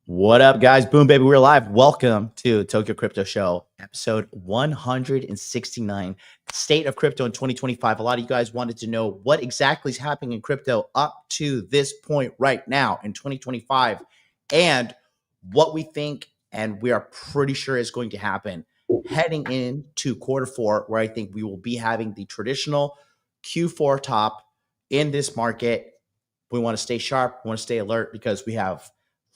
What up, guys? Boom, baby. We're live. Welcome to Tokyo Crypto Show, episode 169, State of Crypto in 2025. A lot of you guys wanted to know what exactly is happening in crypto up to this point right now in 2025 and what we think and we are pretty sure is going to happen heading into quarter four, where I think we will be having the traditional Q4 top in this market. We want to stay sharp. We want to stay alert because we have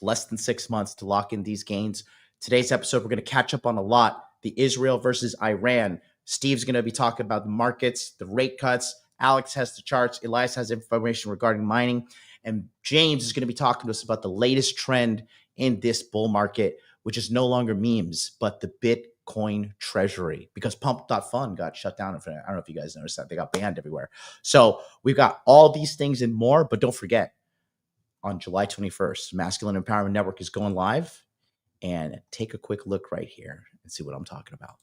less than 6 months to lock in these gains. Today's episode, we're going to catch up on a lot. The Israel versus Iran. Steve's going to be talking about the markets, the rate cuts. Alex has the charts. Elias has information regarding mining. And James is going to be talking to us about the latest trend in this bull market, which is no longer memes, but the Bitcoin treasury, because Pump.fun got shut down. I don't know if you guys noticed that. They got banned everywhere. So we've got all these things and more, but don't forget, on July 21st, Masculine Empowerment Network is going live. And take a quick look right here and see what I'm talking about.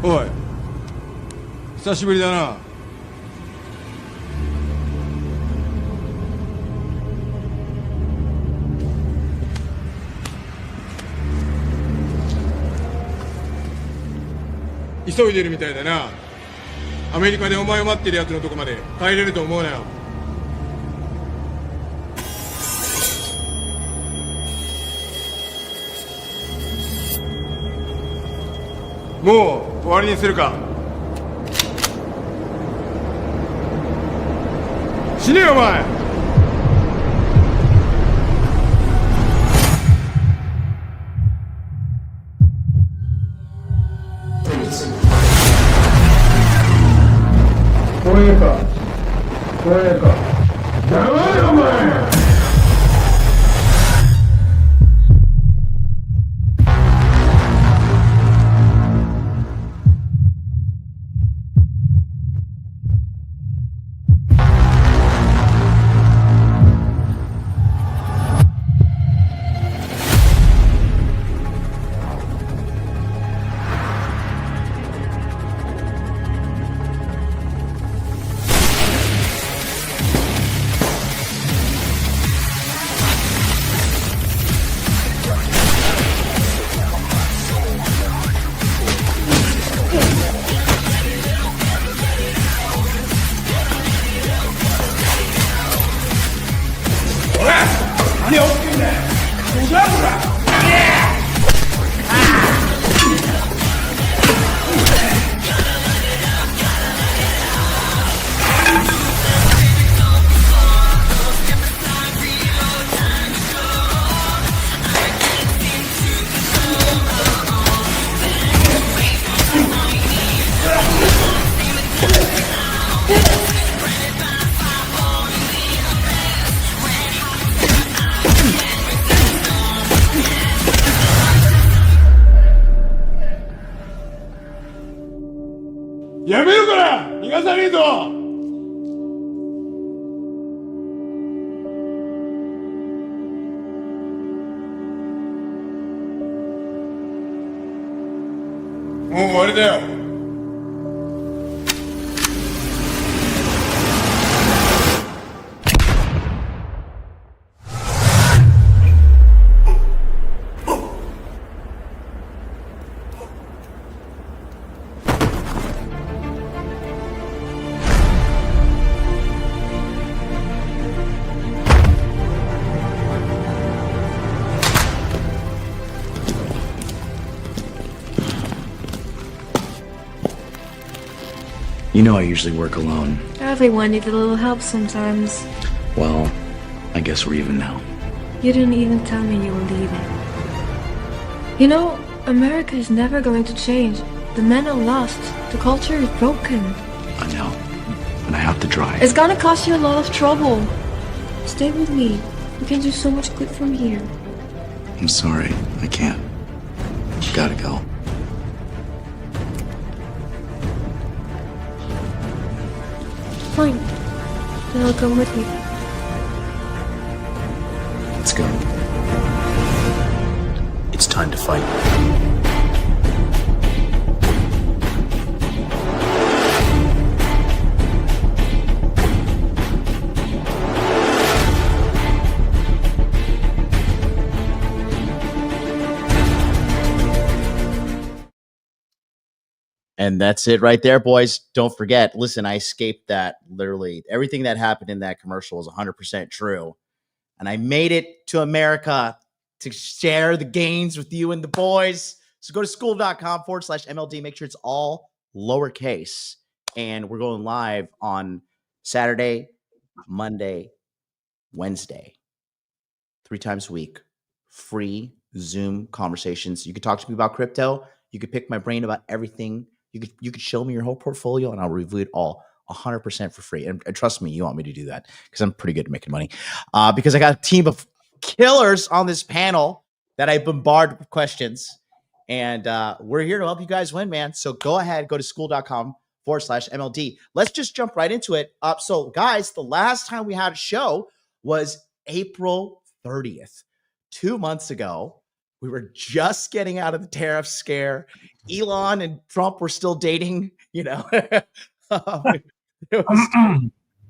おい、久しぶりだな。急いでるみたいだな。アメリカでお前を待ってる奴のとこまで帰れると思うなよ。もう終わりにするか。死ねよお前。これか黙れお前。何を起きてんだよ。どうだこら。やめろから逃がさねえぞ。もう終わりだよ。You know I usually work alone. Everyone needs a little help sometimes. Well, I guess we're even now. You didn't even tell me you were leaving. You know, America is never going to change. The men are lost. The culture is broken. I know. But I have to try. It's gonna cost you a lot of trouble. Stay with me. We can do so much good from here. I'm sorry. I can't. Gotta go. Fine. Then I'll come with you. Let's go. It's time to fight. And that's it right there, boys. Don't forget, listen, I escaped that. Literally everything that happened in that commercial was 100% true. And I made it to America to share the gains with you and the boys. So go to skool.com/MLD. Make sure it's all lowercase. And we're going live on Saturday, Monday, Wednesday, 3 times a week. Free Zoom conversations. You can talk to me about crypto. You could pick my brain about everything. You could show me your whole portfolio and I'll review it all 100% for free. And trust me, you want me to do that because I'm pretty good at making money. Because I got a team of killers on this panel that I bombard with questions. And we're here to help you guys win, man. So go ahead, go to skool.com/MLD. Let's just jump right into it. So guys, the last time we had a show was April 30th, 2 months ago. We were just getting out of the tariff scare. Elon and Trump were still dating, you know.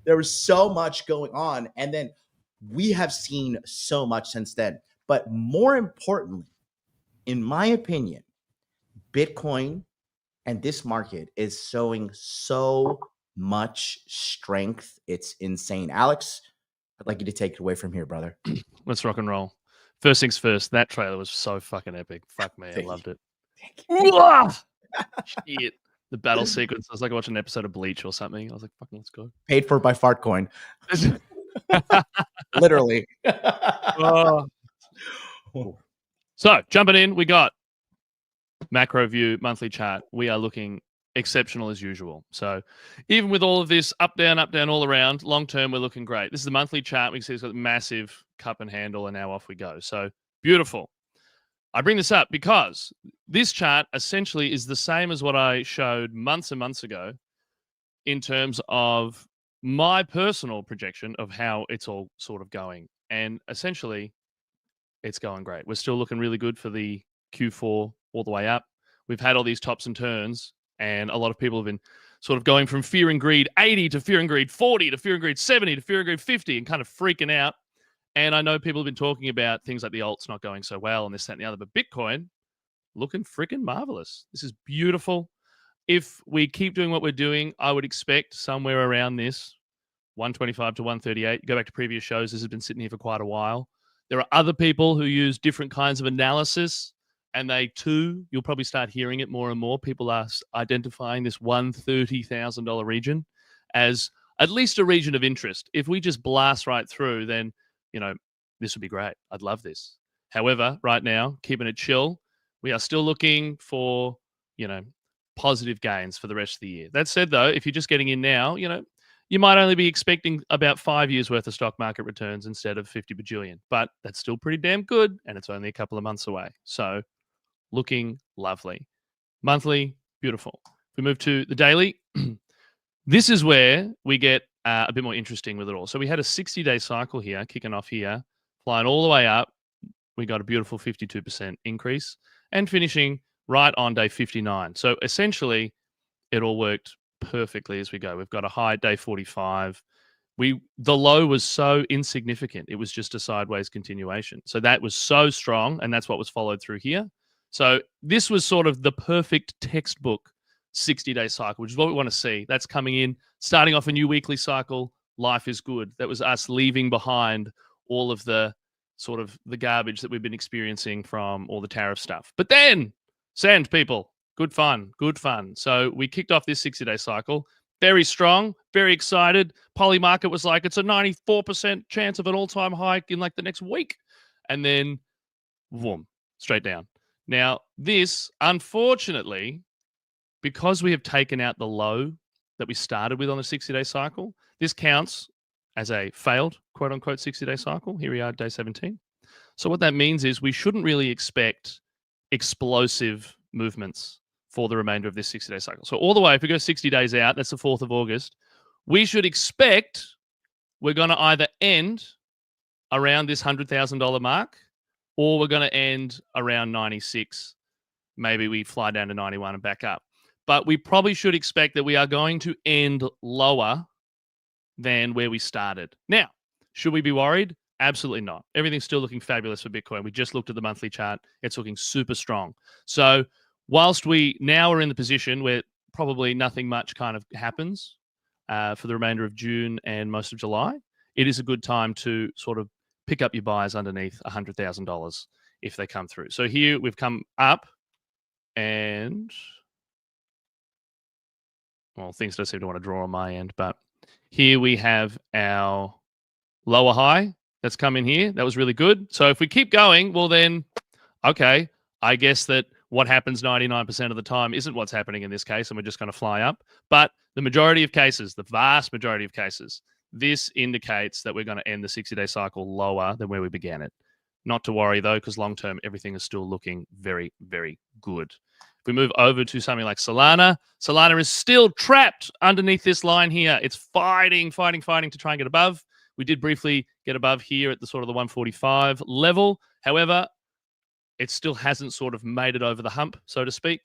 There was so much going on. And then we have seen so much since then. But more importantly, in my opinion, Bitcoin And this market is showing so much strength. It's insane. Alex, I'd like you to take it away from here, brother. Let's rock and roll. First things first, that trailer was so fucking epic. Fuck me, I loved it. Shit. The battle sequence, I was like watching an episode of Bleach or something. I was like, fucking let's go. Paid for by Fartcoin. Literally. So jumping in, we got macro view, monthly chart. We are looking exceptional as usual. So even with all of this up, down, all around, long term, we're looking great. This is the monthly chart. We can see it's got a massive cup and handle, and now off we go. So beautiful. I bring this up because this chart essentially is the same as what I showed months and months ago in terms of my personal projection of how it's all sort of going. And essentially, it's going great. We're still looking really good for the Q4 all the way up. We've had all these tops and turns, and a lot of people have been sort of going from fear and greed 80 to fear and greed 40 to fear and greed 70 to fear and greed 50 and kind of freaking out. And I know people have been talking about things like the alts not going so well and this, that, and the other, but Bitcoin looking freaking marvelous. This is beautiful. If we keep doing what we're doing, I would expect somewhere around this 125 to 138. Go back to previous shows. This has been sitting here for quite a while. There are other people who use different kinds of analysis, and they too, you'll probably start hearing it more and more. People are identifying this $130,000 region as at least a region of interest. If we just blast right through, then, you know, this would be great. I'd love this. However, right now, keeping it chill, we are still looking for, you know, positive gains for the rest of the year. That said, though, if you're just getting in now, you know, you might only be expecting about 5 years worth of stock market returns instead of 50 bajillion, but that's still pretty damn good, and it's only a couple of months away. So looking lovely. Monthly, beautiful. If we move to the daily, this is where we get a bit more interesting with it all. So we had a 60-day cycle here, kicking off here, flying all the way up. We got a beautiful 52% increase and finishing right on day 59. So essentially, it all worked perfectly as we go. We've got a high at day 45. The low was so insignificant. It was just a sideways continuation. So that was so strong, and that's what was followed through here. So this was sort of the perfect textbook 60-day cycle, which is what we want to see. That's coming in, starting off a new weekly cycle. Life is good. That was us leaving behind all of the sort of the garbage that we've been experiencing from all the tariff stuff. But then, sand people, good fun, good fun. So we kicked off this 60-day cycle. Very strong, very excited. Polymarket was like, it's a 94% chance of an all-time hike in like the next week. And then, boom, straight down. Now, this, unfortunately, because we have taken out the low that we started with on the 60-day cycle, this counts as a failed, quote-unquote, 60-day cycle. Here we are, day 17. So what that means is we shouldn't really expect explosive movements for the remainder of this 60-day cycle. So all the way, if we go 60 days out, that's the 4th of August, we should expect we're going to either end around this $100,000 mark, or we're going to end around 96. Maybe we fly down to 91 and back up. But we probably should expect that we are going to end lower than where we started. Now, should we be worried? Absolutely not. Everything's still looking fabulous for Bitcoin. We just looked at the monthly chart. It's looking super strong. So whilst we now are in the position where probably nothing much kind of happens for the remainder of June and most of July, it is a good time to sort of pick up your buys underneath $100,000 if they come through. So here we've come up and, well, things don't seem to want to draw on my end, but here we have our lower high that's come in here. That was really good. So if we keep going, well then, okay, I guess that what happens 99% of the time isn't what's happening in this case, and we're just going to fly up. But the majority of cases, the vast majority of cases, this indicates that we're going to end the 60-day cycle lower than where we began it. Not to worry, though, because long-term, everything is still looking very, very good. If we move over to something like Salana, Salana is still trapped underneath this line here. It's fighting to try and get above. We did briefly get above here at the sort of the 145 level. However, it still hasn't sort of made it over the hump, so to speak.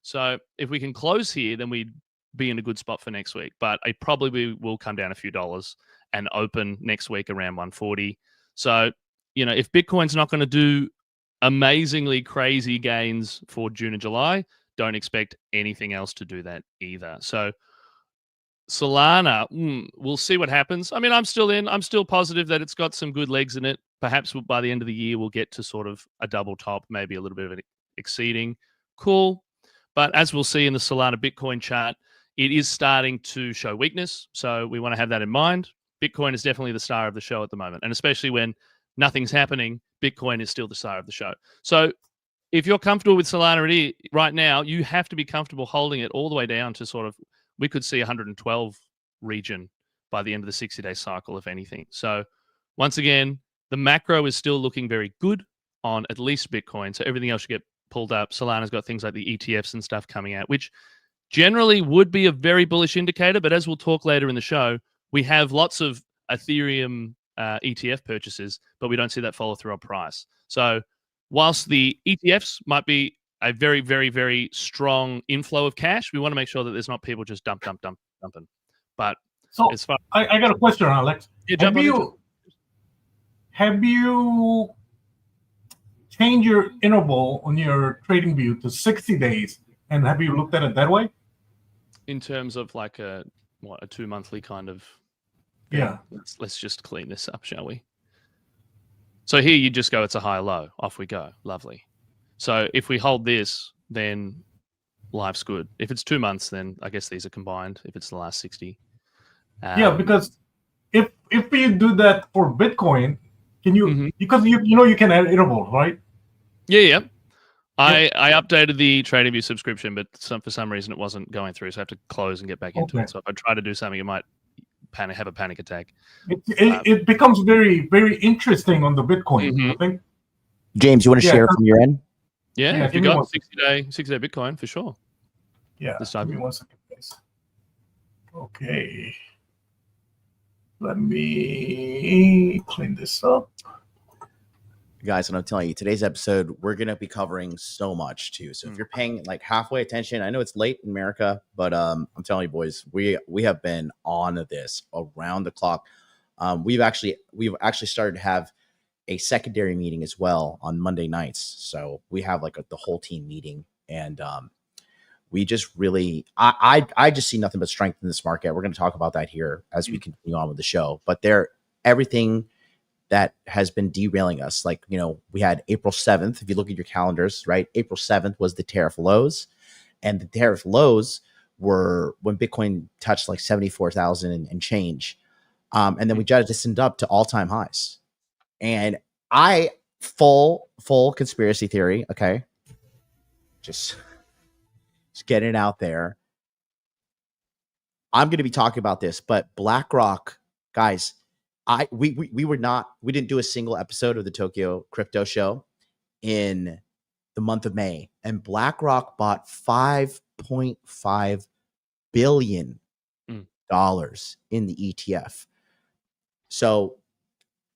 So if we can close here, then we'd be in a good spot for next week. But it probably will come down a few dollars and open next week around 140. So, you know, if Bitcoin's not going to do amazingly crazy gains for June and July, don't expect anything else to do that either. So Salana, we'll see what happens. I mean, I'm still in. I'm still positive that it's got some good legs in it. Perhaps by the end of the year, we'll get to sort of a double top, maybe a little bit of an exceeding. Cool. But as we'll see in the Salana Bitcoin chart, it is starting to show weakness. So we want to have that in mind. Bitcoin is definitely the star of the show at the moment. And especially when nothing's happening, Bitcoin is still the star of the show. So if you're comfortable with Solana right now, you have to be comfortable holding it all the way down to sort of, we could see 112 region by the end of the 60-day cycle, if anything. So once again, the macro is still looking very good on at least Bitcoin. So everything else should get pulled up. Solana's got things like the ETFs and stuff coming out, which generally would be a very bullish indicator. But as we'll talk later in the show, we have lots of Ethereum ETF purchases, but we don't see that follow through on price. So whilst the ETFs might be a very, very, very strong inflow of cash, we want to make sure that there's not people just dumping. But so as far I got a question, Alex. Have you changed your interval on your trading view to 60 days? And have you looked at it that way? in terms of like a 2 monthly kind of Yeah. Let's just clean this up, shall we? So here you just go, it's a high low, off we go. Lovely. So if we hold this, then life's good. If it's 2 months, then I guess these are combined. If it's the last 60. Yeah, because if you do that for Bitcoin, can you because you can add intervals, right? Yeah. I updated the TradingView subscription, but for some reason it wasn't going through, so I have to close and get back into it. So if I try to do something, it might have a panic attack. It becomes very, very interesting on the Bitcoin, I think. James, you want to share from your end? Yeah, if you got 60-day Bitcoin, for sure. Yeah, give me 1 second, please. Okay. Let me clean this up. Guys, and I'm telling you, today's episode, we're going to be covering so much too. So if you're paying like halfway attention, I know it's late in America, but I'm telling you, boys, we have been on this around the clock. We've actually started to have a secondary meeting as well on Monday nights. So we have like the whole team meeting, and we just really, I just see nothing but strength in this market. We're going to talk about that here as we continue on with the show. But everything that has been derailing us, like, we had April 7th. If you look at your calendars, right? April 7th was the tariff lows, and the tariff lows were when Bitcoin touched like 74,000 and change. And then we jettisoned up to all-time highs. And I full conspiracy theory. Okay. Just getting it out there. I'm going to be talking about this, but BlackRock, guys, we didn't do a single episode of the Tokyo Crypto Show in the month of May, and BlackRock bought $5.5 billion in the ETF. So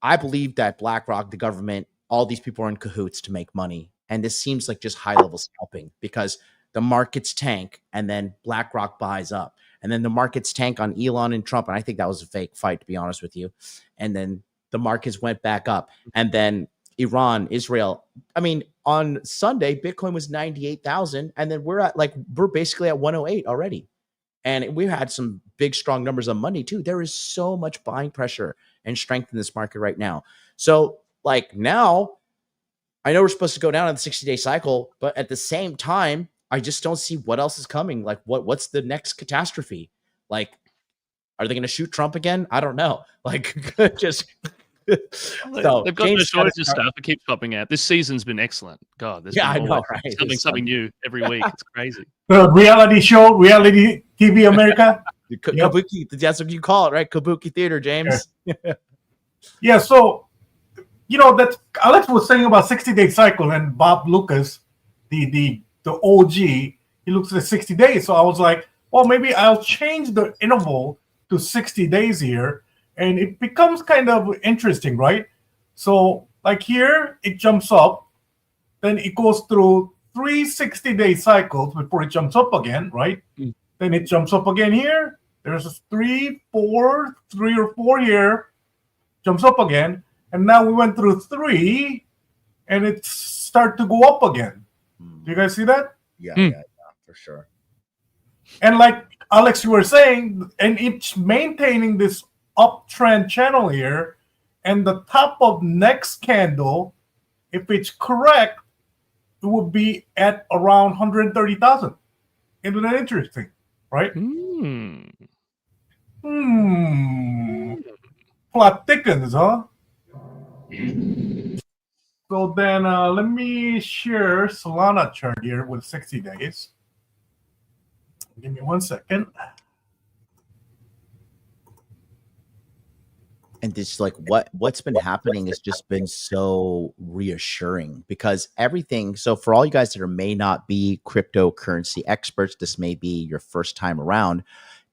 I believe that BlackRock, the government, all these people are in cahoots to make money, and this seems like just high level scalping, because the markets tank and then BlackRock buys up. And then the markets tank on Elon and Trump. And I think that was a fake fight, to be honest with you. And then the markets went back up. And then Iran, Israel. I mean, on Sunday, Bitcoin was 98,000. And then we're basically at 108 already. And we had some big, strong numbers on Monday too. There is so much buying pressure and strength in this market right now. So now, I know we're supposed to go down on the 60-day cycle, but at the same time, I just don't see what else is coming. Like, what's the next catastrophe? Like, are they going to shoot Trump again? I don't know. Just so they've got no shortage of stuff. It keeps popping out. This season's been excellent. God, I know, right? Something new every week. It's crazy. Reality show, reality TV America. Kabuki, that's what you call it, right? Kabuki theater, James. Yeah. So, that Alex was saying about 60-day cycle, and Bob Lucas, the OG, he looks at 60 days. So I was like, well, maybe I'll change the interval to 60 days here. And it becomes kind of interesting, right? So like here, it jumps up. Then it goes through 3 60-day cycles before it jumps up again, right? Then it jumps up again here. There's 3 or 4 here. Jumps up again. And now we went through 3. And it start to go up again. Do you guys see that? Yeah. for sure. And like Alex, you were saying, and it's maintaining this uptrend channel here, and the top of next candle, if it's correct, it would be at around 130,000. Isn't that interesting, right? Plot thickens, huh? So then let me share Solana chart here with 60 days. Give me 1 second. And just like what's been happening has just been so reassuring because everything. So for all you guys that may not be cryptocurrency experts, this may be your first time around.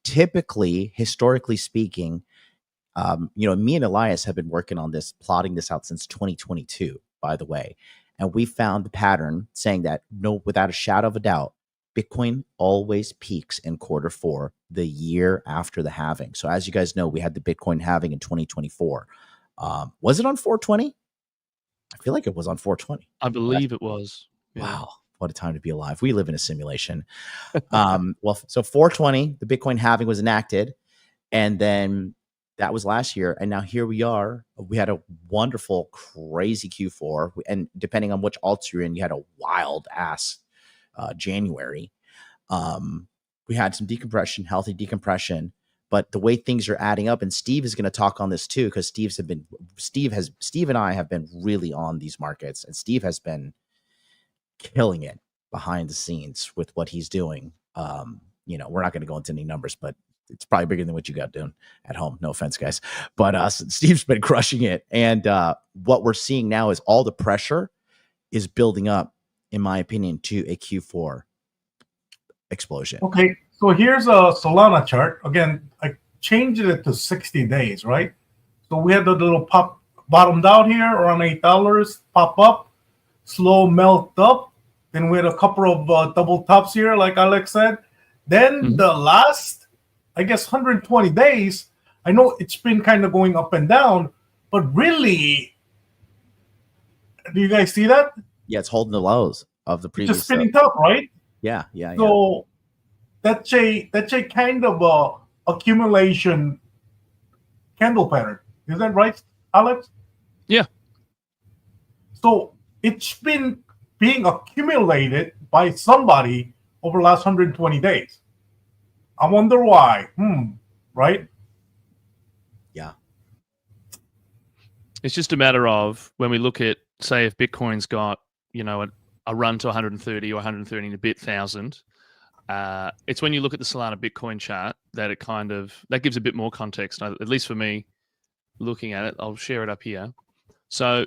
Typically, historically speaking, me and Elias have been working on this, plotting this out since 2022, by the way. And we found the pattern saying that without a shadow of a doubt, Bitcoin always peaks in Q4, the year after the halving. So as you guys know, we had the Bitcoin halving in 2024. Was it on 420? I feel like it was on 420. I believe it was. Yeah. Wow. What a time to be alive. We live in a simulation. So 420, the Bitcoin halving was enacted. And then that was last year. And now here we are. We had a wonderful, crazy Q4. And depending on which alts you're in, you had a wild ass January. We had some decompression, healthy decompression, but the way things are adding up, and Steve is going to talk on this too, because Steve and I have been really on these markets, and Steve has been killing it behind the scenes with what he's doing. We're not going to go into any numbers, but it's probably bigger than what you got doing at home. No offense, guys, but Steve's been crushing it. And what we're seeing now is all the pressure is building up, in my opinion, to a Q4 explosion. Okay, so here's a Solana chart. Again, I changed it to 60 days, right? So we had the little pop bottomed out here around $8, pop up, slow melt up. Then we had a couple of double tops here, like Alex said. Then the last, I guess, 120 days, I know it's been kind of going up and down, but really, do you guys see that? Yeah, it's holding the lows of the previous. Just spinning top, right? Yeah. So that's a kind of accumulation candle pattern. Is that right, Alex? Yeah. So it's been being accumulated by somebody over the last 120 days. I wonder why. Right? Yeah. It's just a matter of when we look at, say, if Bitcoin's got, a run to 130 or 130 and a bit thousand. It's when you look at the Solana Bitcoin chart that that gives a bit more context, at least for me looking at it. I'll share it up here. So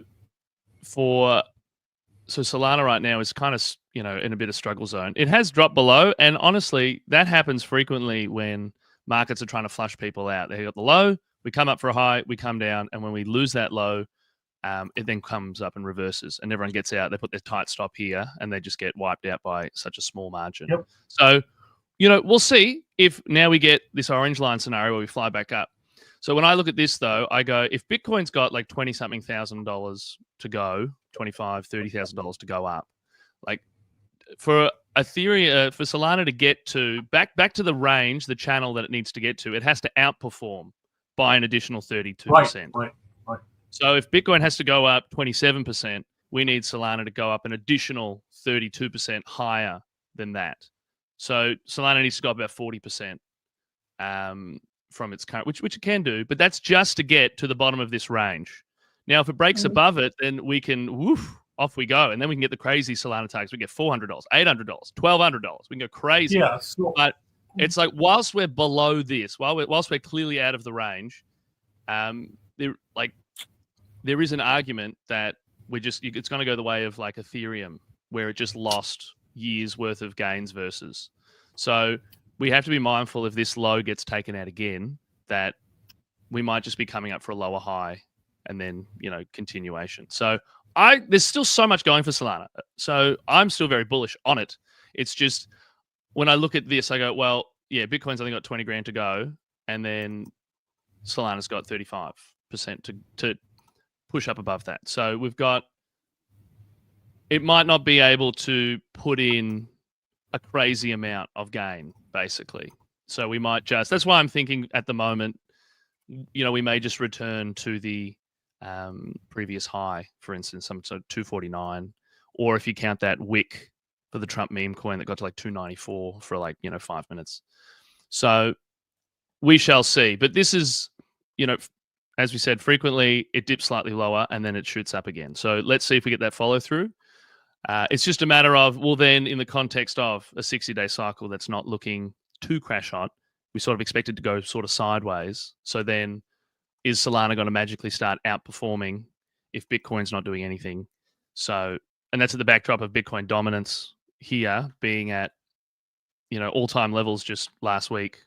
Solana right now is kind of, in a bit of struggle zone. It has dropped below. And honestly, that happens frequently when markets are trying to flush people out. They got the low, we come up for a high, we come down. And when we lose that low, it then comes up and reverses and everyone gets out. They put their tight stop here and they just get wiped out by such a small margin. Yep. So, we'll see if now we get this orange line scenario where we fly back up. So when I look at this though, I go, if Bitcoin's got like $20-something thousand to go, $25,000-$30,000 to go up, like for Ethereum, for Solana to get to back to the range, the channel that it needs to get to, it has to outperform by an additional 32%. Right. So if Bitcoin has to go up 27%, we need Solana to go up an additional 32% higher than that. So Solana needs to go up about 40% from its current, which it can do, but that's just to get to the bottom of this range. Now, if it breaks above it, then we can, off we go. And then we can get the crazy Solana tags. We get $400, $800, $1,200. We can go crazy. Yeah. But it's like, whilst we're below this, whilst we're clearly out of the range, there is an argument that it's going to go the way of like Ethereum, where it just lost years worth of gains versus. So we have to be mindful if this low gets taken out again, that we might just be coming up for a lower high and then, continuation. So there's still so much going for Solana. So I'm still very bullish on it. It's just when I look at this, I go, well, yeah, Bitcoin's only got 20 grand to go. And then Solana's got 35% to push up above that. So it might not be able to put in a crazy amount of gain, basically. So we might just, that's why I'm thinking at the moment, we may just return to the previous high, for instance, some sort of 249, or if you count that wick for the Trump meme coin that got to like 294 for like, 5 minutes. So we shall see. But this is, as we said, frequently it dips slightly lower and then it shoots up again. So let's see if we get that follow through. It's just a matter of, well, then in the context of a 60-day cycle that's not looking too crash hot, we sort of expected to go sort of sideways. So then is Solana going to magically start outperforming if Bitcoin's not doing anything? So, and that's at the backdrop of Bitcoin dominance here being at, all-time levels just last week.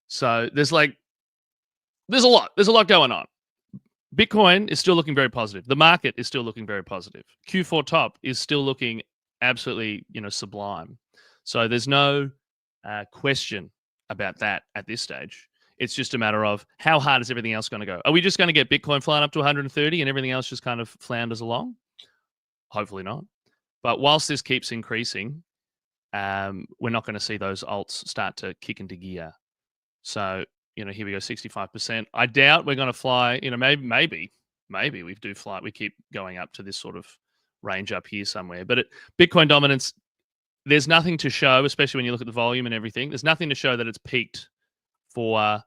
So there's a lot going on. Bitcoin is still looking very positive. The market is still looking very positive. Q4 top is still looking absolutely, sublime. So there's no question about that at this stage. It's just a matter of how hard is everything else going to go? Are we just going to get Bitcoin flying up to 130 and everything else just kind of flounders along? Hopefully not. But whilst this keeps increasing, we're not going to see those alts start to kick into gear. So, here we go, 65%. I doubt we're going to fly, maybe we do fly. We keep going up to this sort of range up here somewhere. But Bitcoin dominance, there's nothing to show, especially when you look at the volume and everything. There's nothing to show that it's peaked for,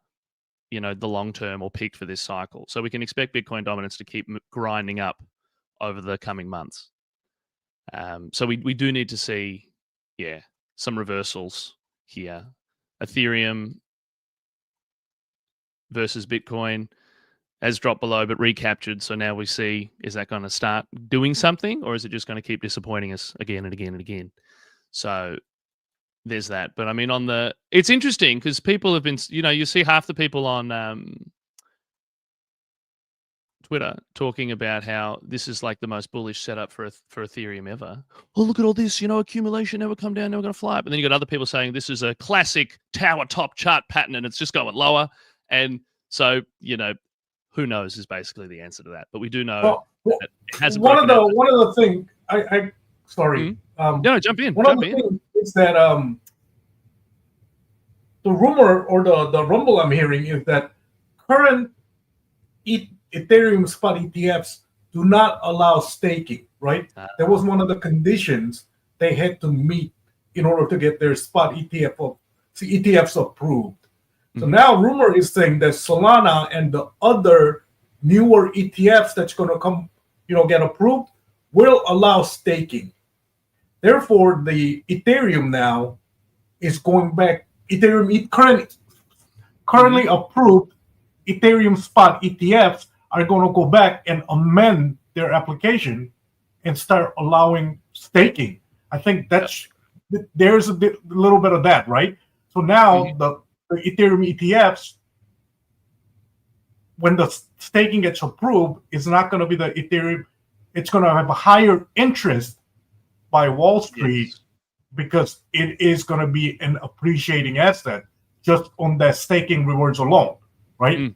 the long term or peaked for this cycle. So we can expect Bitcoin dominance to keep grinding up over the coming months. So we do need to see, some reversals here. Ethereum versus Bitcoin has dropped below but recaptured. So now we see, is that going to start doing something or is it just going to keep disappointing us again and again and again? So there's that. But I mean, it's interesting because people have been, you see half the people on Twitter talking about how this is like the most bullish setup for Ethereum ever. Oh, look at all this, accumulation, never come down, never going to fly up. And then you got other people saying this is a classic tower top chart pattern and it's just going lower. And so, who knows is basically the answer to that. But we do know that it hasn't. One of the things I sorry. No, jump in. One of the things is that the rumor or the rumble I'm hearing is that current Ethereum spot ETFs do not allow staking, right? That was one of the conditions they had to meet in order to get their spot ETFs approved. So now rumor is saying that Solana and the other newer ETFs that's going to come, get approved will allow staking. Therefore, the Ethereum now is going back. Ethereum currently approved Ethereum spot ETFs are going to go back and amend their application and start allowing staking. I think there's a little bit of that, right? So now the Ethereum ETFs, when the staking gets approved, it's not going to be the Ethereum. It's going to have a higher interest by Wall Street because it is going to be an appreciating asset just on that staking rewards alone, right?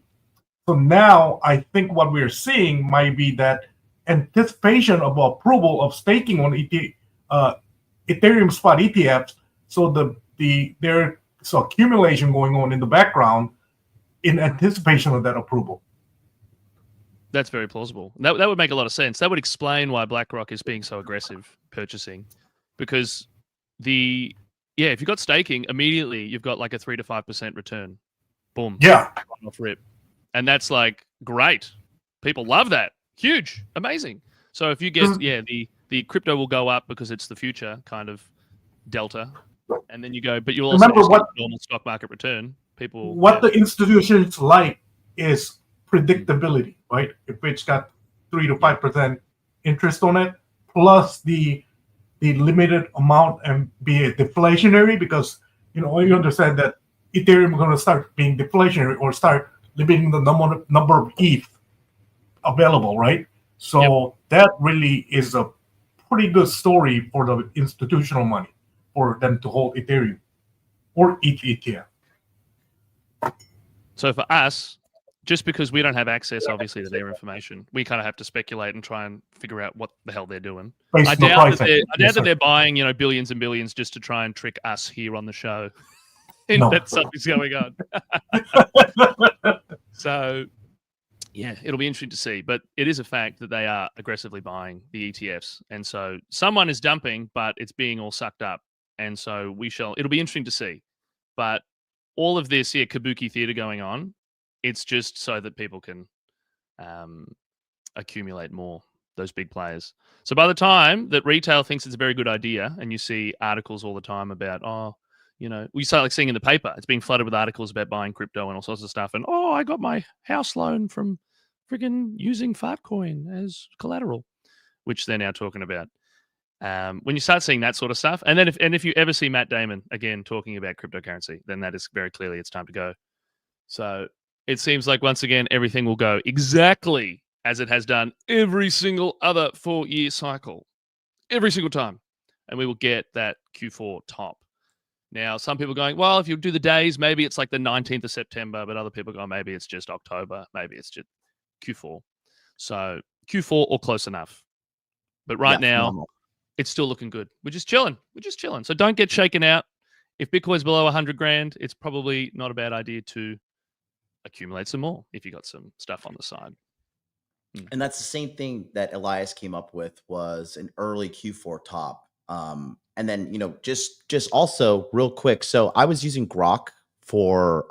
So now I think what we're seeing might be that anticipation of approval of staking on Ethereum spot ETFs. So there's accumulation going on in the background in anticipation of that approval. That's very plausible. That would make a lot of sense. That would explain why BlackRock is being so aggressive purchasing, because if you've got staking, immediately you've got like a 3 to 5% return. Boom. Yeah. Off rip. And that's like great. People love that. Huge. Amazing. So if you get the crypto will go up because it's the future kind of delta. And then you go, but you also remember what normal stock market return. People the institutions like is predictability, right? If it's got 3 to 5% interest on it, plus the limited amount and be deflationary, because you understand that Ethereum is going to start being deflationary or start limiting the number of ETH available, right? So that really is a pretty good story for the institutional money for them to hold Ethereum or ETH ETF. So for us, just because we don't have access, obviously, to their information, we kind of have to speculate and try and figure out what the hell they're doing. Based I on the doubt that pricing. Yes, sir. they're buying, billions and billions just to try and trick us here on the show. No. That something's going on. So, yeah, it'll be interesting to see. But it is a fact that they are aggressively buying the ETFs. And so someone is dumping, but it's being all sucked up. And so it'll be interesting to see. But all of this, kabuki theater going on, it's just so that people can accumulate more, those big players. So by the time that retail thinks it's a very good idea, and you see articles all the time about, we start seeing in the paper, it's being flooded with articles about buying crypto and all sorts of stuff. And, I got my house loan from friggin' using Fartcoin as collateral, which they're now talking about. When you start seeing that sort of stuff, and then if you ever see Matt Damon again talking about cryptocurrency, then that is very clearly it's time to go. So it seems like once again everything will go exactly as it has done every single other 4-year cycle, every single time, and we will get that Q4 top. Now, some people are going, well, if you do the days, maybe it's like the 19th of September, but other people go, maybe it's just October, maybe it's just Q4. So Q4 or close enough. But right now, it's still looking good. We're just chilling. So don't get shaken out. If Bitcoin's below 100 grand, it's probably not a bad idea to accumulate some more if you got some stuff on the side. And that's the same thing that Elias came up with, was an early Q4 top. And then, just also real quick. So I was using Grok for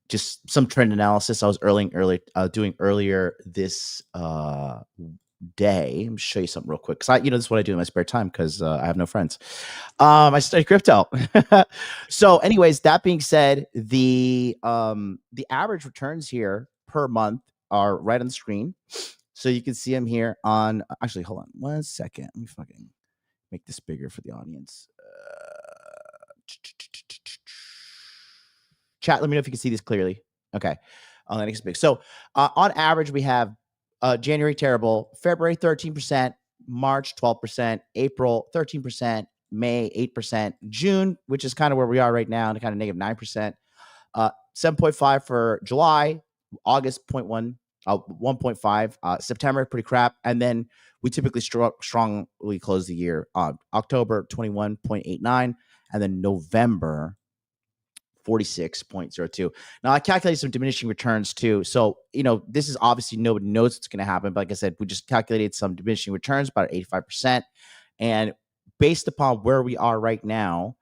just some trend analysis. I was doing earlier this day. Let me show you something real quick, because this is what I do in my spare time, because I have no friends. I study crypto. So anyways, that being said, the average returns here per month are right on the screen, so you can see them here on, actually, hold on 1 second, let me fucking make this bigger for the audience. Chat, let me know if you can see this clearly. Okay, I'll make it big. So on average, we have January terrible, February 13%, March 12%, April 13%, May 8%, June, which is kind of where we are right now, and kind of negative 9%, 7.5 for July, August 1.5, September pretty crap, and then we typically strongly close the year on October 21.89, and then November 46.02. Now I calculated some diminishing returns too. So, this is obviously nobody knows what's going to happen. But like I said, we just calculated some diminishing returns, about 85%. And based upon where we are right now,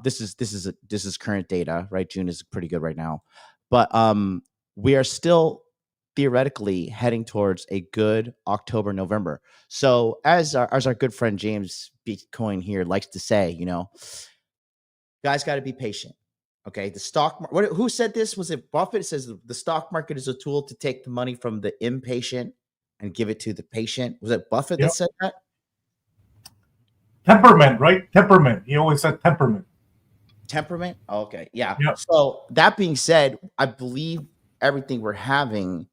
this is current data, right? June is pretty good right now. But we are still theoretically heading towards a good October, November. So as our good friend James Bitcoin here likes to say, guys got to be patient. Okay, the stock market. Who said this? Was it Buffett? It says the stock market is a tool to take the money from the impatient and give it to the patient. Was it Buffett that said that? Temperament, right? Temperament. He always said temperament. Temperament? Oh, okay, yeah. So that being said, I believe everything we're having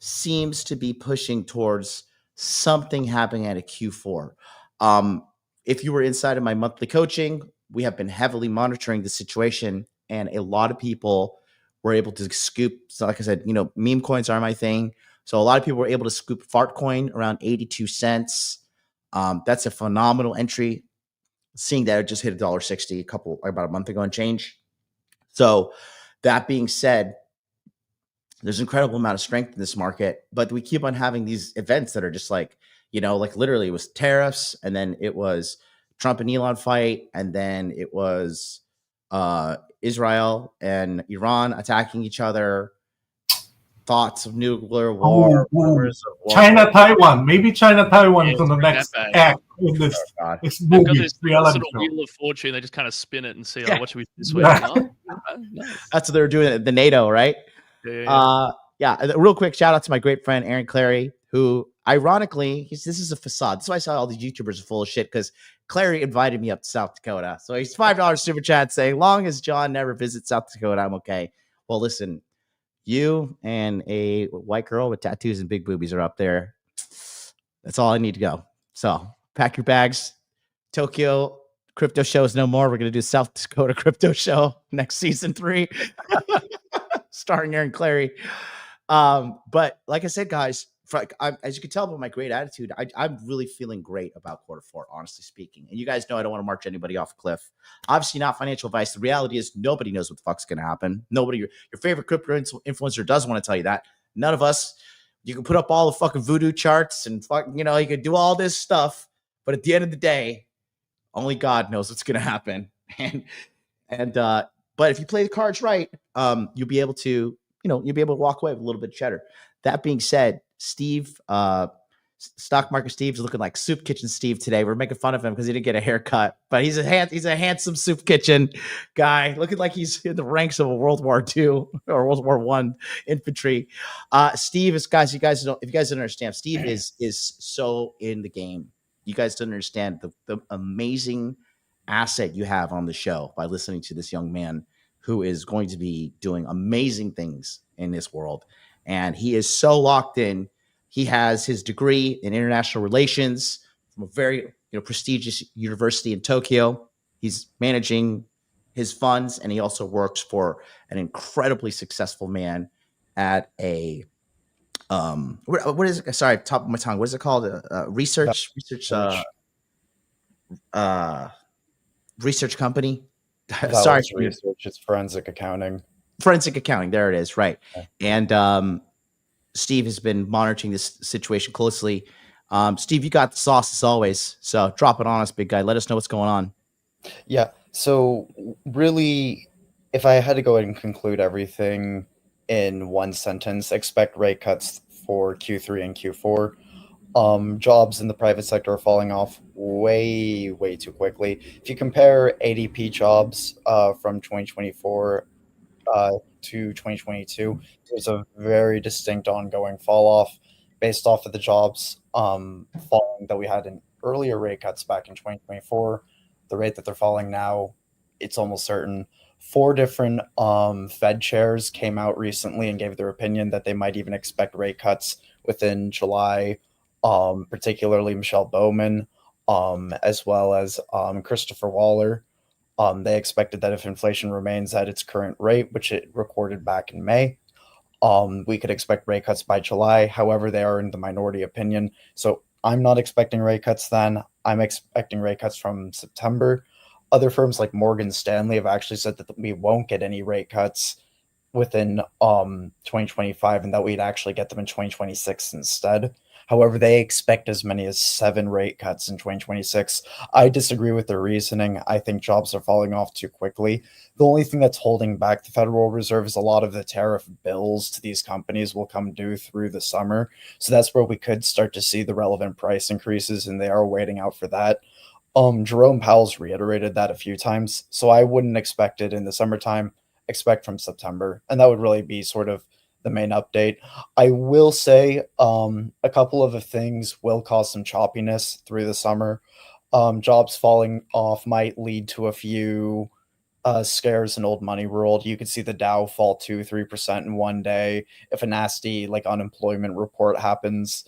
seems to be pushing towards something happening at a Q4. If you were inside of my monthly coaching, we have been heavily monitoring the situation. And a lot of people were able to scoop. So like I said, meme coins are my thing. So a lot of people were able to scoop Fartcoin around 82 cents. That's a phenomenal entry. Seeing that it just hit $1.60 about a month ago and change. So that being said, there's an incredible amount of strength in this market, but we keep on having these events that are just like literally it was tariffs, and then it was Trump and Elon fight, and then it was Israel and Iran attacking each other, thoughts of nuclear war, rumors of war. China, Taiwan. Maybe China, Taiwan is on the next act in this movie. movie. This sort of Wheel of Fortune. They just kind of spin it and see, what should we do this week? Nice. That's what they were doing at the NATO, right? Yeah. Real quick, shout out to my great friend Aaron Clary, who ironically, this is a facade. That's why I saw all these YouTubers are full of shit, because Clary invited me up to South Dakota. So he's $5 super chat saying, long as John never visits South Dakota, I'm okay. Well, listen, you and a white girl with tattoos and big boobies are up there. That's all I need to go. So pack your bags. Tokyo crypto show is no more. We're going to do South Dakota crypto show next season 3. starring Aaron Clary. But like I said, guys, as you can tell by my great attitude, I'm really feeling great about quarter four, honestly speaking. And you guys know I don't want to march anybody off a cliff. Obviously, not financial advice. The reality is nobody knows what the fuck's going to happen. Nobody, your favorite crypto influencer does want to tell you that. None of us. You can put up all the fucking voodoo charts and fucking, you can do all this stuff. But at the end of the day, only God knows what's going to happen. But if you play the cards right, you'll be able to, you'll be able to walk away with a little bit of cheddar. That being said, Steve, Stock Market Steve's looking like Soup Kitchen Steve today. We're making fun of him because he didn't get a haircut, but he's a handsome Soup Kitchen guy, looking like he's in the ranks of a World War II or World War I infantry. Steve is, guys, if you guys don't understand, Steve is so in the game. You guys don't understand the amazing asset you have on the show by listening to this young man who is going to be doing amazing things in this world. And he is so locked in. He has his degree in international relations from a very prestigious university in Tokyo. He's managing his funds, and he also works for an incredibly successful man at a what is it? Sorry, top of my tongue. What is it called? Research company. Sorry, research. It's forensic accounting. Forensic accounting. There it is. Right. Okay. And Steve has been monitoring this situation closely. Steve, you got the sauce as always. So drop it on us, big guy. Let us know what's going on. Yeah. So really, if I had to go ahead and conclude everything in one sentence, expect rate cuts for Q3 and Q4. Jobs in the private sector are falling off way too quickly. If you compare ADP jobs from 2024 to 2022, there's a very distinct ongoing fall off based off of the jobs falling that we had in earlier rate cuts back in 2024. The rate that they're falling now, it's almost certain. 4 different Fed chairs came out recently and gave their opinion that they might even expect rate cuts within July, particularly Michelle Bowman, as well as Christopher Waller. They expected that if inflation remains at its current rate, which it recorded back in May, we could expect rate cuts by July. However, they are in the minority opinion. So I'm not expecting rate cuts then. I'm expecting rate cuts from September. Other firms like Morgan Stanley have actually said that we won't get any rate cuts within 2025 and that we'd actually get them in 2026 instead. However, they expect as many as 7 rate cuts in 2026. I disagree with their reasoning. I think jobs are falling off too quickly. The only thing that's holding back the Federal Reserve is a lot of the tariff bills to these companies will come due through the summer. So that's where we could start to see the relevant price increases, and they are waiting out for that. Jerome Powell's reiterated that a few times, so I wouldn't expect it in the summertime, expect from September, and that would really be sort of the main update. I will say a couple of the things will cause some choppiness through the summer. Jobs falling off might lead to a few scares in old money world. You could see the Dow fall 2-3% in one day. If a nasty unemployment report happens,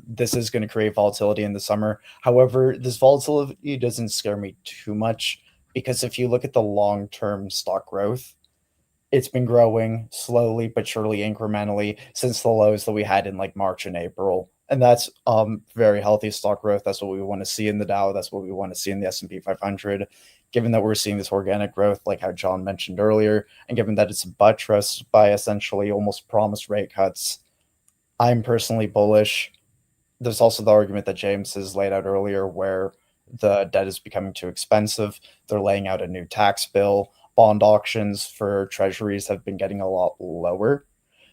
this is going to create volatility in the summer. However, this volatility doesn't scare me too much because if you look at the long-term stock growth, it's been growing slowly but surely, incrementally since the lows that we had in March and April. And that's very healthy stock growth. That's what we want to see in the Dow. That's what we want to see in the S&P 500. Given that we're seeing this organic growth, like how John mentioned earlier, and given that it's buttressed by essentially almost promised rate cuts, I'm personally bullish. There's also the argument that James has laid out earlier where the debt is becoming too expensive. They're laying out a new tax bill. Bond auctions for treasuries have been getting a lot lower.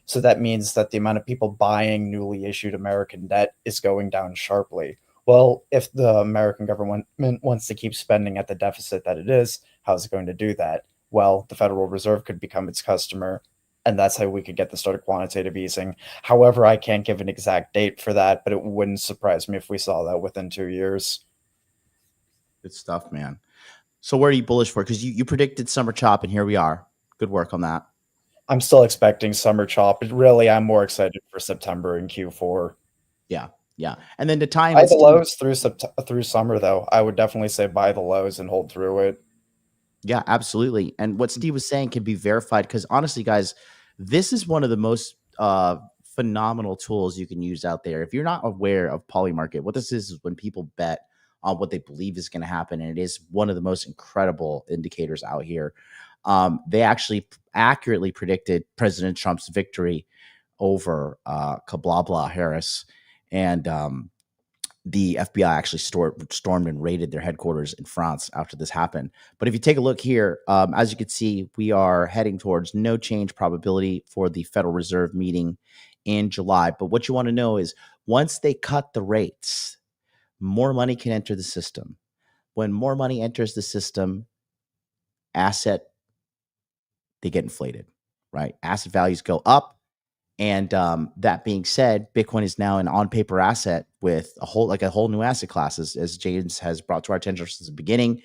So that means that the amount of people buying newly issued American debt is going down sharply. Well, if the American government wants to keep spending at the deficit that it is, how's it going to do that? Well, the Federal Reserve could become its customer, and that's how we could get the start of quantitative easing. However, I can't give an exact date for that, but it wouldn't surprise me if we saw that within 2 years. Good stuff, man. So where are you bullish for? Because you predicted summer chop, and here we are. Good work on that. I'm still expecting summer chop, but really I'm more excited for September and Q4. Yeah. And then to tie in buy with the Steve, lows through summer, though. I would definitely say buy the lows and hold through it. Yeah, absolutely. And what Steve was saying can be verified because honestly, guys, this is one of the most phenomenal tools you can use out there. If you're not aware of Polymarket, what this is when people bet on what they believe is going to happen, and it is one of the most incredible indicators out here. They actually accurately predicted President Trump's victory over Kabla Harris, and the FBI actually stormed and raided their headquarters in France after this happened. But if you take a look here, as you can see, we are heading towards no change probability for the Federal Reserve meeting in July. But what you want to know is once they cut the rates, more money can enter the system. When more money enters the system, they get inflated, right? Asset values go up. And that being said, Bitcoin is now an on-paper asset with a whole new asset class, as James has brought to our attention since the beginning.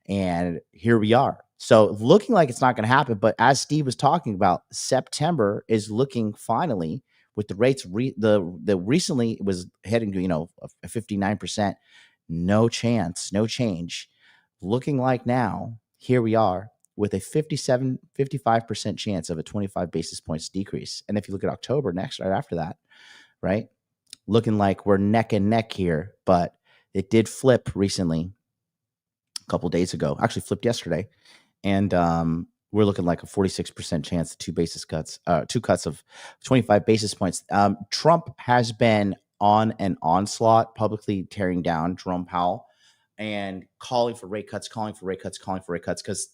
And here we are. So looking like it's not going to happen, but as Steve was talking about, September is looking finally with the rates. The recently it was heading to a 59%, no chance, no change. Looking like now, here we are with a 55% chance of a 25 basis points decrease. And if you look at October next, right after that, right, looking like we're neck and neck here, but it did flip recently, a couple days ago, actually flipped yesterday. And we're looking like a 46% chance of two cuts of 25 basis points. Trump has been on an onslaught, publicly tearing down Jerome Powell and calling for rate cuts, because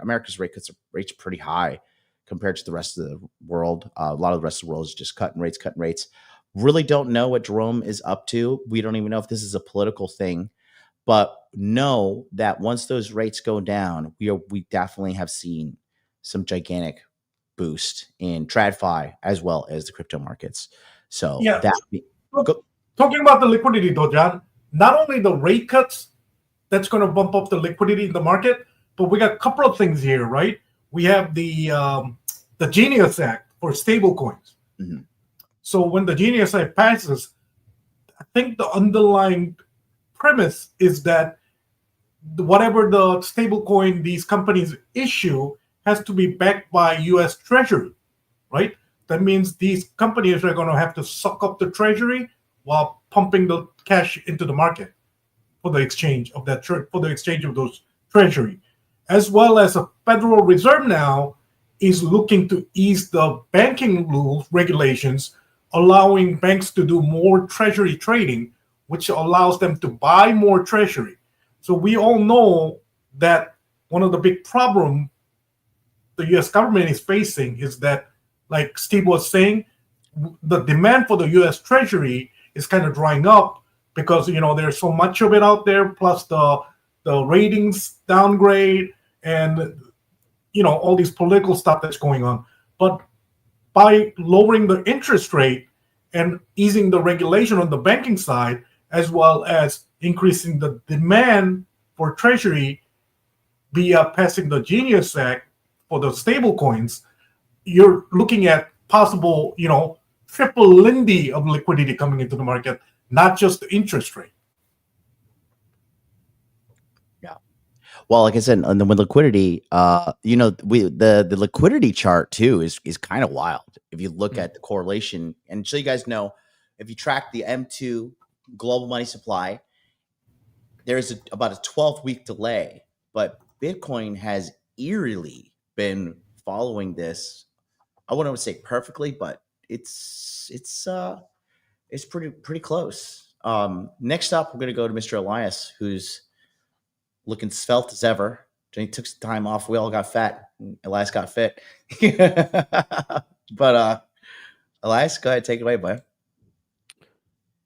America's rate cuts are rates pretty high compared to the rest of the world. A lot of the rest of the world is just cutting rates. Really don't know what Jerome is up to. We don't even know if this is a political thing, but know that once those rates go down, we definitely have seen some gigantic boost in TradFi as well as the crypto markets. So Yeah. Talking about the liquidity though, John, not only the rate cuts that's going to bump up the liquidity in the market, but we got a couple of things here, right? We have the Genius Act for stablecoins. Mhm. So when the Genius Act passes, I think the underlying premise is that whatever the stablecoin these companies issue has to be backed by U.S. Treasury, right? That means these companies are going to have to suck up the Treasury while pumping the cash into the market for the exchange of those Treasury, as well as the Federal Reserve now is looking to ease the banking rules regulations, allowing banks to do more Treasury trading, which allows them to buy more Treasury. So we all know that one of the big problems the U.S. government is facing is that, like Steve was saying, the demand for the U.S. Treasury is kind of drying up because there's so much of it out there, plus the ratings downgrade and all these political stuff that's going on. But by lowering the interest rate and easing the regulation on the banking side, as well as increasing the demand for Treasury via passing the Genius Act for the stable coins, you're looking at possible, triple Lindy of liquidity coming into the market, not just the interest rate. Yeah. Well, like I said, on the with liquidity, the liquidity chart too is kind of wild. If you look at the correlation, and so you guys know, if you track the M2 global money supply, there's about a 12-week delay, but Bitcoin has eerily been following this. I wouldn't say perfectly, but it's pretty close. Next up, we're going to go to Mr. Elias, who's looking svelte as ever. He took some time off. We all got fat. Elias got fit. But Elias, go ahead, take it away, bud.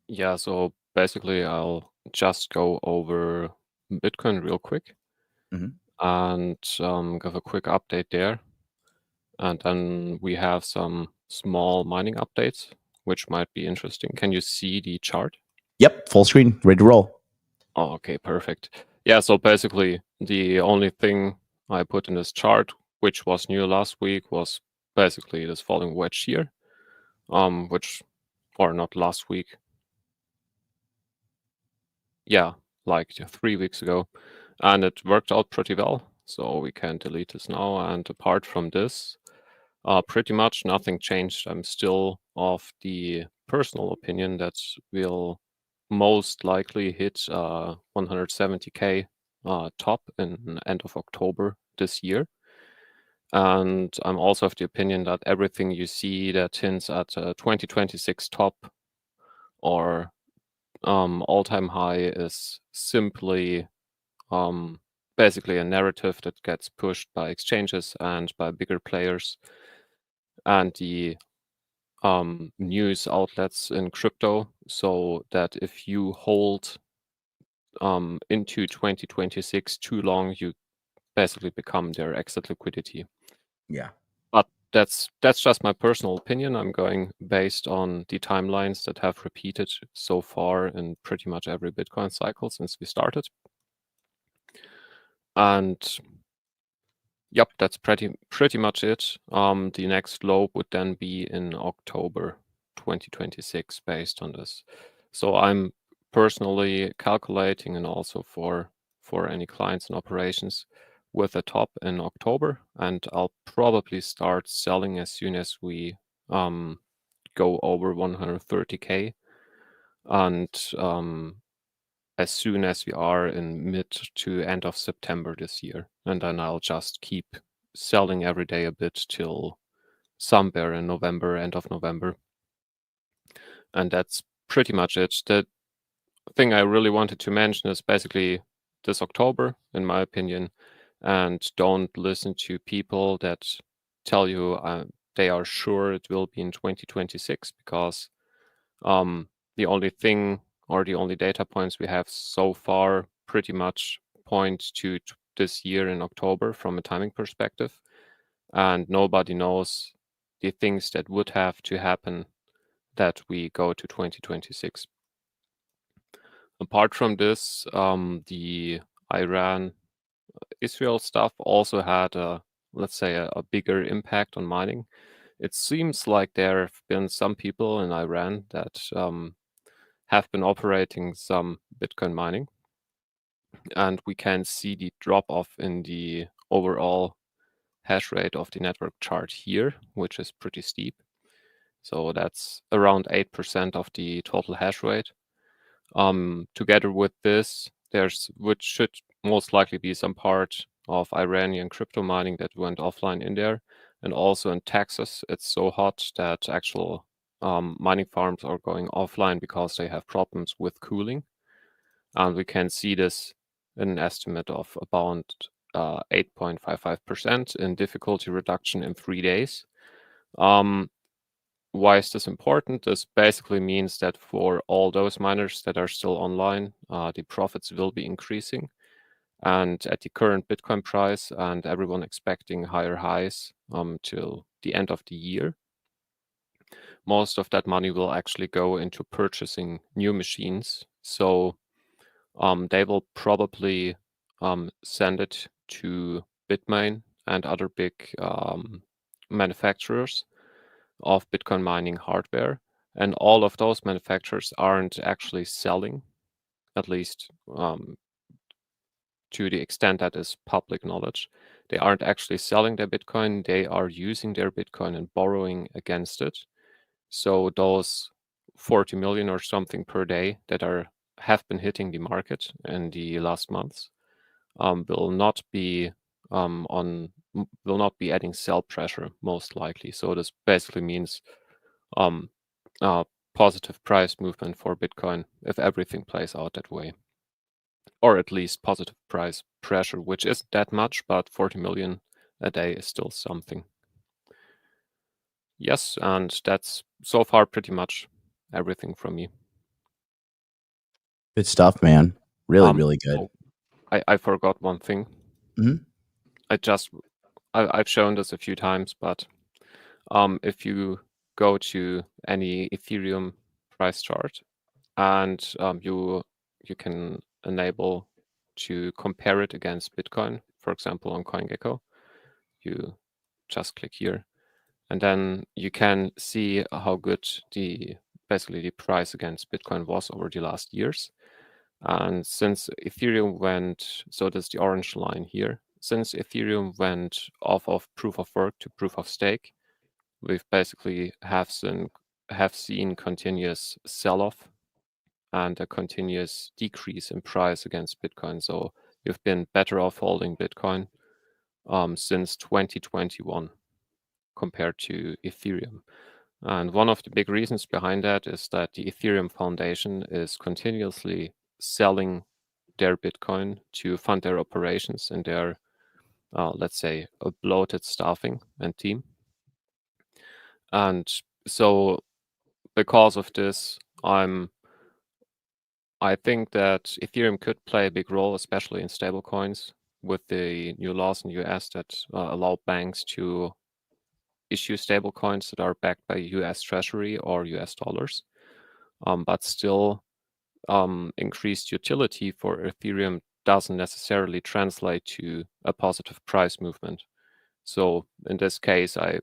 Yeah, so basically I'll just go over Bitcoin real quick and give a quick update there. And then we have some small mining updates, which might be interesting. Can you see the chart? Yep, full screen, ready to roll. Oh, okay, perfect. Yeah, so basically the only thing I put in this chart, which was new last week, was basically this falling wedge here, or not last week. Yeah, like 3 weeks ago. And it worked out pretty well. So we can delete this now. And apart from this, pretty much nothing changed. I'm still of the personal opinion that we'll most likely hit 170K top in end of October this year. And I'm also of the opinion that everything you see that hints at 2026 top or all-time high is simply basically a narrative that gets pushed by exchanges and by bigger players and the news outlets in crypto, so that if you hold into 2026 too long, you basically become their exit liquidity. Yeah. But that's just my personal opinion. I'm going based on the timelines that have repeated so far in pretty much every Bitcoin cycle since we started. And yep, that's pretty much it. The next low would then be in October 2026 based on this. So I'm personally calculating, and also for any clients and operations, with a top in October, and I'll probably start selling as soon as we go over 130K, and as soon as we are in mid to end of September this year. And then I'll just keep selling every day a bit till somewhere in November, end of November. And that's pretty much it. The thing I really wanted to mention is basically this October, in my opinion, and don't listen to people that tell you they are sure it will be in 2026, because the only thing or the only data points we have so far pretty much point to this year in October from a timing perspective, and nobody knows the things that would have to happen that we go to 2026. Apart from this, the Iran-Israel stuff also had let's say a bigger impact on mining. It seems like there have been some people in Iran that have been operating some Bitcoin mining, and we can see the drop off in the overall hash rate of the network chart here, which is pretty steep. So that's around 8% of the total hash rate. Together with this, which should most likely be some part of Iranian crypto mining that went offline in there. And also in Texas, it's so hot that actual mining farms are going offline because they have problems with cooling. And we can see this in an estimate of about 8.55% in difficulty reduction in 3 days. Why is this important? This basically means that for all those miners that are still online, the profits will be increasing. And at the current Bitcoin price, and everyone expecting higher highs till the end of the year, most of that money will actually go into purchasing new machines. So they will probably send it to Bitmain and other big manufacturers of Bitcoin mining hardware. And all of those manufacturers aren't actually selling, at least to the extent that is public knowledge. They aren't actually selling their Bitcoin. They are using their Bitcoin and borrowing against it. So those 40 million or something per day that have been hitting the market in the last months will not be adding sell pressure, most likely. So this basically means positive price movement for Bitcoin if everything plays out that way, or at least positive price pressure, which isn't that much, but 40 million a day is still something. Yes, and that's so far pretty much everything from me. Good stuff, man. Really good. Oh, I forgot one thing. Mhm. I've shown this a few times, but if you go to any Ethereum price chart and you can enable to compare it against Bitcoin, for example, on CoinGecko, you just click here, and then you can see how good basically the price against Bitcoin was over the last years. And since Ethereum went, so there's the orange line here, since Ethereum went off of proof of work to proof of stake, we've basically have seen continuous sell-off and a continuous decrease in price against Bitcoin. So you've been better off holding Bitcoin since 2021 compared to Ethereum. And one of the big reasons behind that is that the Ethereum Foundation is continuously selling their Bitcoin to fund their operations and their, let's say, a bloated staffing and team. And so because of this, I think that Ethereum could play a big role, especially in stablecoins, with the new laws in the US that allow banks to issue stablecoins that are backed by US Treasury or US dollars. But still, increased utility for Ethereum doesn't necessarily translate to a positive price movement. So in this case, I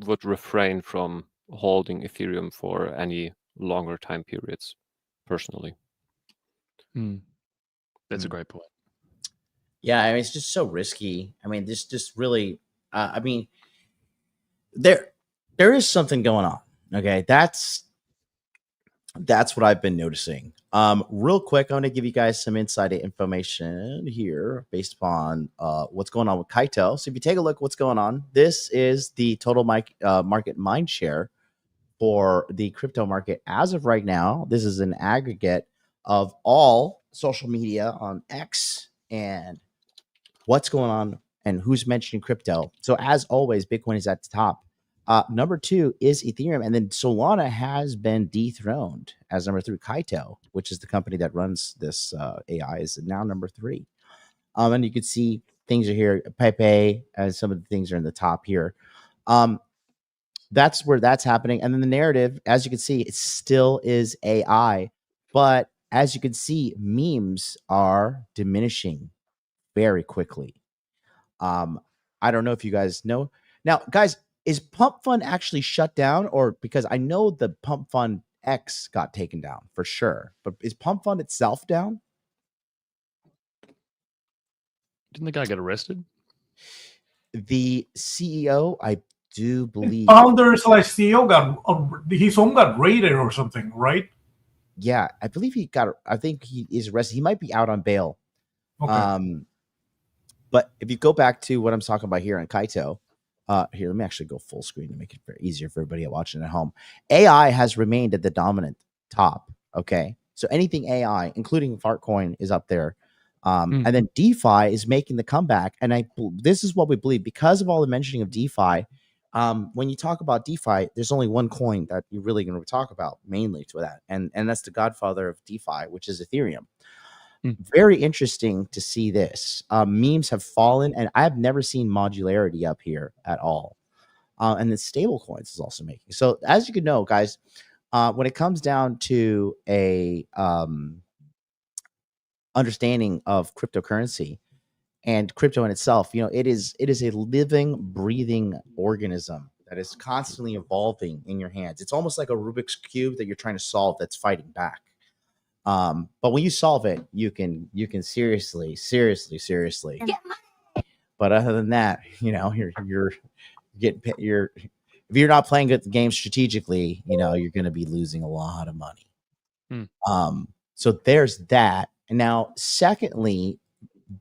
would refrain from holding Ethereum for any longer time periods, personally. That's a great point. Yeah, I mean, it's just so risky. I mean, this just really, I mean, there is something going on. Okay, that's what I've been noticing. Real quick, I'm going to give you guys some inside information here based upon what's going on with Kaito. So if you take a look at what's going on, this is the total market mind share for the crypto market as of right now. This is an aggregate of all social media on X and what's going on and who's mentioning crypto. So as always, Bitcoin is at the top. Number 2 is Ethereum, and then Solana has been dethroned as number 3. Kaito, which is the company that runs this AI, is now number 3. And you can see things are here. Pepe, and some of the things are in the top here. That's where that's happening. And then the narrative, as you can see, it still is AI. But as you can see, memes are diminishing very quickly. I don't know if you guys know. Now, guys, is Pump Fund actually shut down? Or because I know the Pump Fund X got taken down for sure. But is Pump Fund itself down? Didn't the guy get arrested? The CEO, I do believe. Founders like CEO his home got raided or something, right? Yeah, I believe I think he is arrested. He might be out on bail. Okay. But if you go back to what I'm talking about here on Kaito, here, let me actually go full screen to make it very easier for everybody watching at home. AI has remained at the dominant top. Okay. So anything AI, including Fartcoin, is up there. And then DeFi is making the comeback. And this is what we believe because of all the mentioning of DeFi. When you talk about DeFi, there's only one coin that you're really going to talk about mainly to that. And that's the godfather of DeFi, which is Ethereum. Very interesting to see this. Memes have fallen, and I have never seen modularity up here at all. And the stablecoins is also making. So as you can know, guys, when it comes down to a understanding of cryptocurrency and crypto in itself, it is a living, breathing organism that is constantly evolving in your hands. It's almost like a Rubik's Cube that you're trying to solve that's fighting back. But when you solve it, you can seriously. But other than that, you're getting if you're not playing the game strategically, you're going to be losing a lot of money. So there's that. And now, secondly,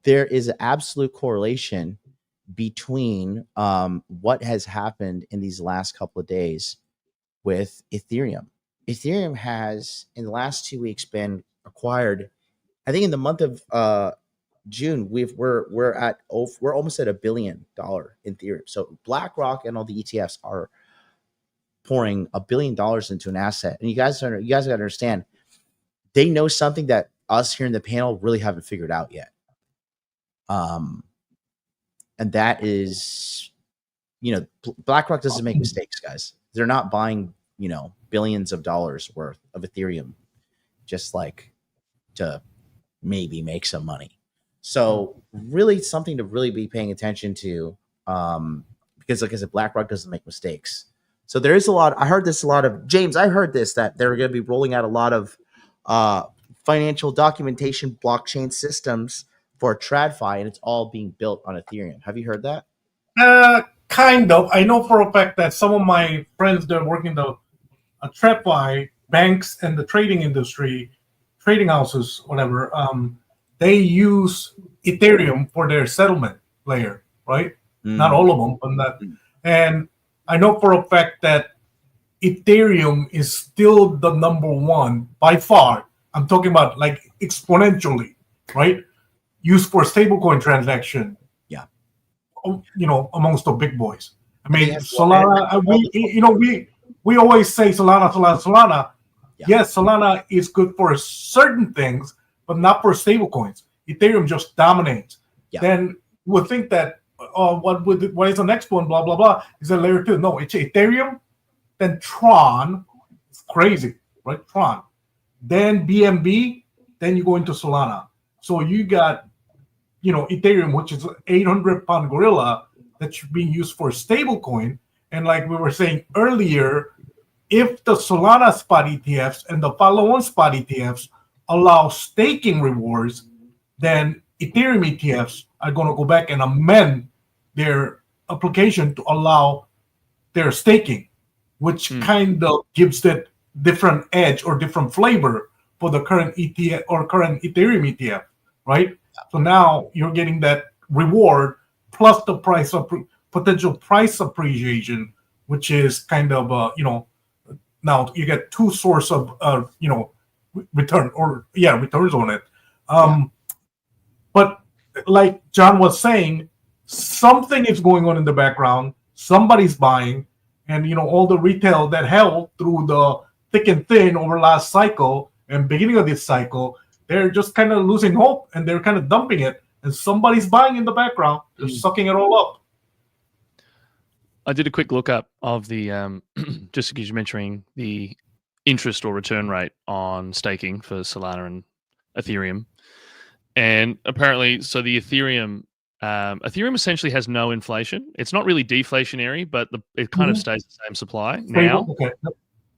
there is an absolute correlation between what has happened in these last couple of days with Ethereum. Ethereum has, in the last 2 weeks, been acquired. I think in the month of June, we're almost at $1 billion in Ethereum. So BlackRock and all the ETFs are pouring $1 billion into an asset. And you guys got to understand, they know something that us here in the panel really haven't figured out yet. And that is, BlackRock doesn't make mistakes, guys. They're not buying, billions of dollars worth of Ethereum just like to maybe make some money. So really something to really be paying attention to, because like I said, BlackRock doesn't make mistakes. So there is I heard that they're going to be rolling out a lot of financial documentation blockchain systems for TradFi, and it's all being built on Ethereum. Have you heard that? Kind of. I know for a fact that some of my friends that work in the TradFi banks and the trading industry, trading houses, whatever, they use Ethereum for their settlement layer, right? Not all of them, but not. And I know for a fact that Ethereum is still the number one by far. I'm talking about like exponentially, right? Used for stablecoin transaction. Yeah. Amongst the big boys. I mean, Solana. We always say Solana. Yeah. Yes, Solana is good for certain things, but not for stablecoins. Ethereum just dominates. Yeah. Then we'll think that what is the next one? Blah blah blah. Is a layer 2? No, it's Ethereum. Then Tron. It's crazy, right? Tron. Then BNB. Then you go into Solana. So you got, Ethereum, which is an 800-pound gorilla that's being used for stablecoin. And like we were saying earlier, if the Solana spot ETFs and the follow-on spot ETFs allow staking rewards, then Ethereum ETFs are going to go back and amend their application to allow their staking, which kind of gives that different edge or different flavor for the current ETF or current Ethereum ETF, right? So now you're getting that reward plus the potential price appreciation, which is kind of now you get two source of returns on it. But like John was saying, something is going on in the background. Somebody's buying, and all the retail that held through the thick and thin over last cycle and beginning of this cycle, they're just kind of losing hope and they're kind of dumping it, and somebody's buying in the background. They're sucking it all up. I did a quick look up of the just because you're mentioning the interest or return rate on staking for Solana and Ethereum, and apparently, so the Ethereum essentially has no inflation. It's not really deflationary, but it kind of stays the same supply now. Okay.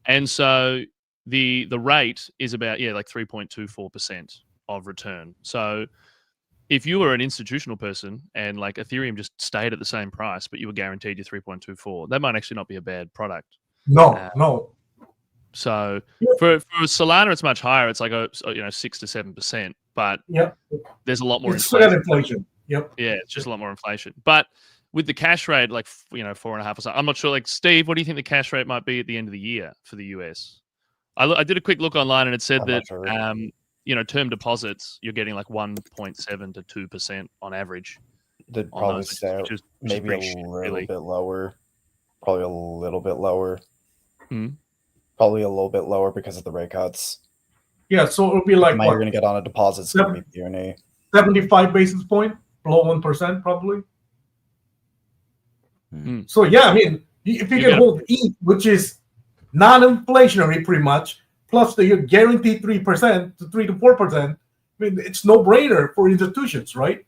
And so the rate is about like 3.24% of return. So if you were an institutional person and like Ethereum just stayed at the same price, but you were guaranteed your 3.24, that might actually not be a bad product. No. So for Solana, it's much higher. It's like 6 to 7%, but there's a lot more inflation. Yep. Yeah, it's just a lot more inflation. But with the cash rate, like 4.5 or so, I'm not sure. Like Steve, what do you think the cash rate might be at the end of the year for the US? I did a quick look online, and it said that term deposits, you're getting like 1.7 to 2% on average. They'd probably stay maybe a little bit lower. Probably a little bit lower. Probably a little bit lower because of the rate cuts. Yeah, so it would be like you're going to get on a deposit. 75 basis point, below 1% probably. So yeah, I mean, if you can hold ETH, which is non-inflationary pretty much, plus you're guaranteed 3% to 3 to 4%, I mean, it's no brainer for institutions, right?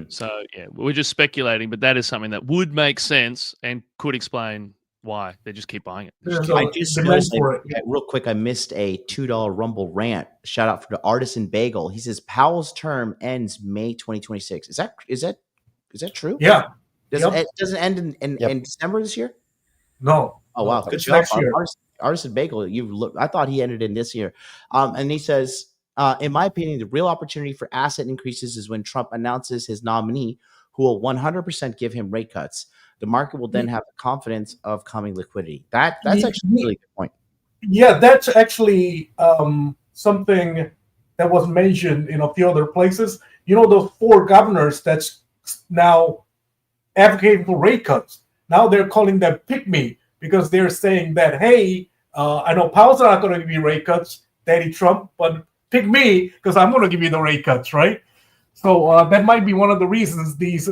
So yeah, we're just speculating, but that is something that would make sense and could explain why they just keep buying it. I just noticed, real quick, I missed a $2 Rumble rant. Shout out for the Artisan Bagel. He says Powell's term ends May 2026. Is that true? Yeah. It doesn't end in December this year? No. Oh wow, good job, Artisan Bagel. I thought he ended in this year. And he says, in my opinion, the real opportunity for asset increases is when Trump announces his nominee, who will 100% give him rate cuts. The market will then have the confidence of coming liquidity. That's actually a really good point. Yeah, that's actually something that was mentioned in a few other places. Those 4 governors that's now advocating for rate cuts. Now they're calling them pick me because they're saying that, hey, I know Powell's not going to give you rate cuts, Daddy Trump, but pick me because I'm going to give you the rate cuts, right? So that might be one of the reasons these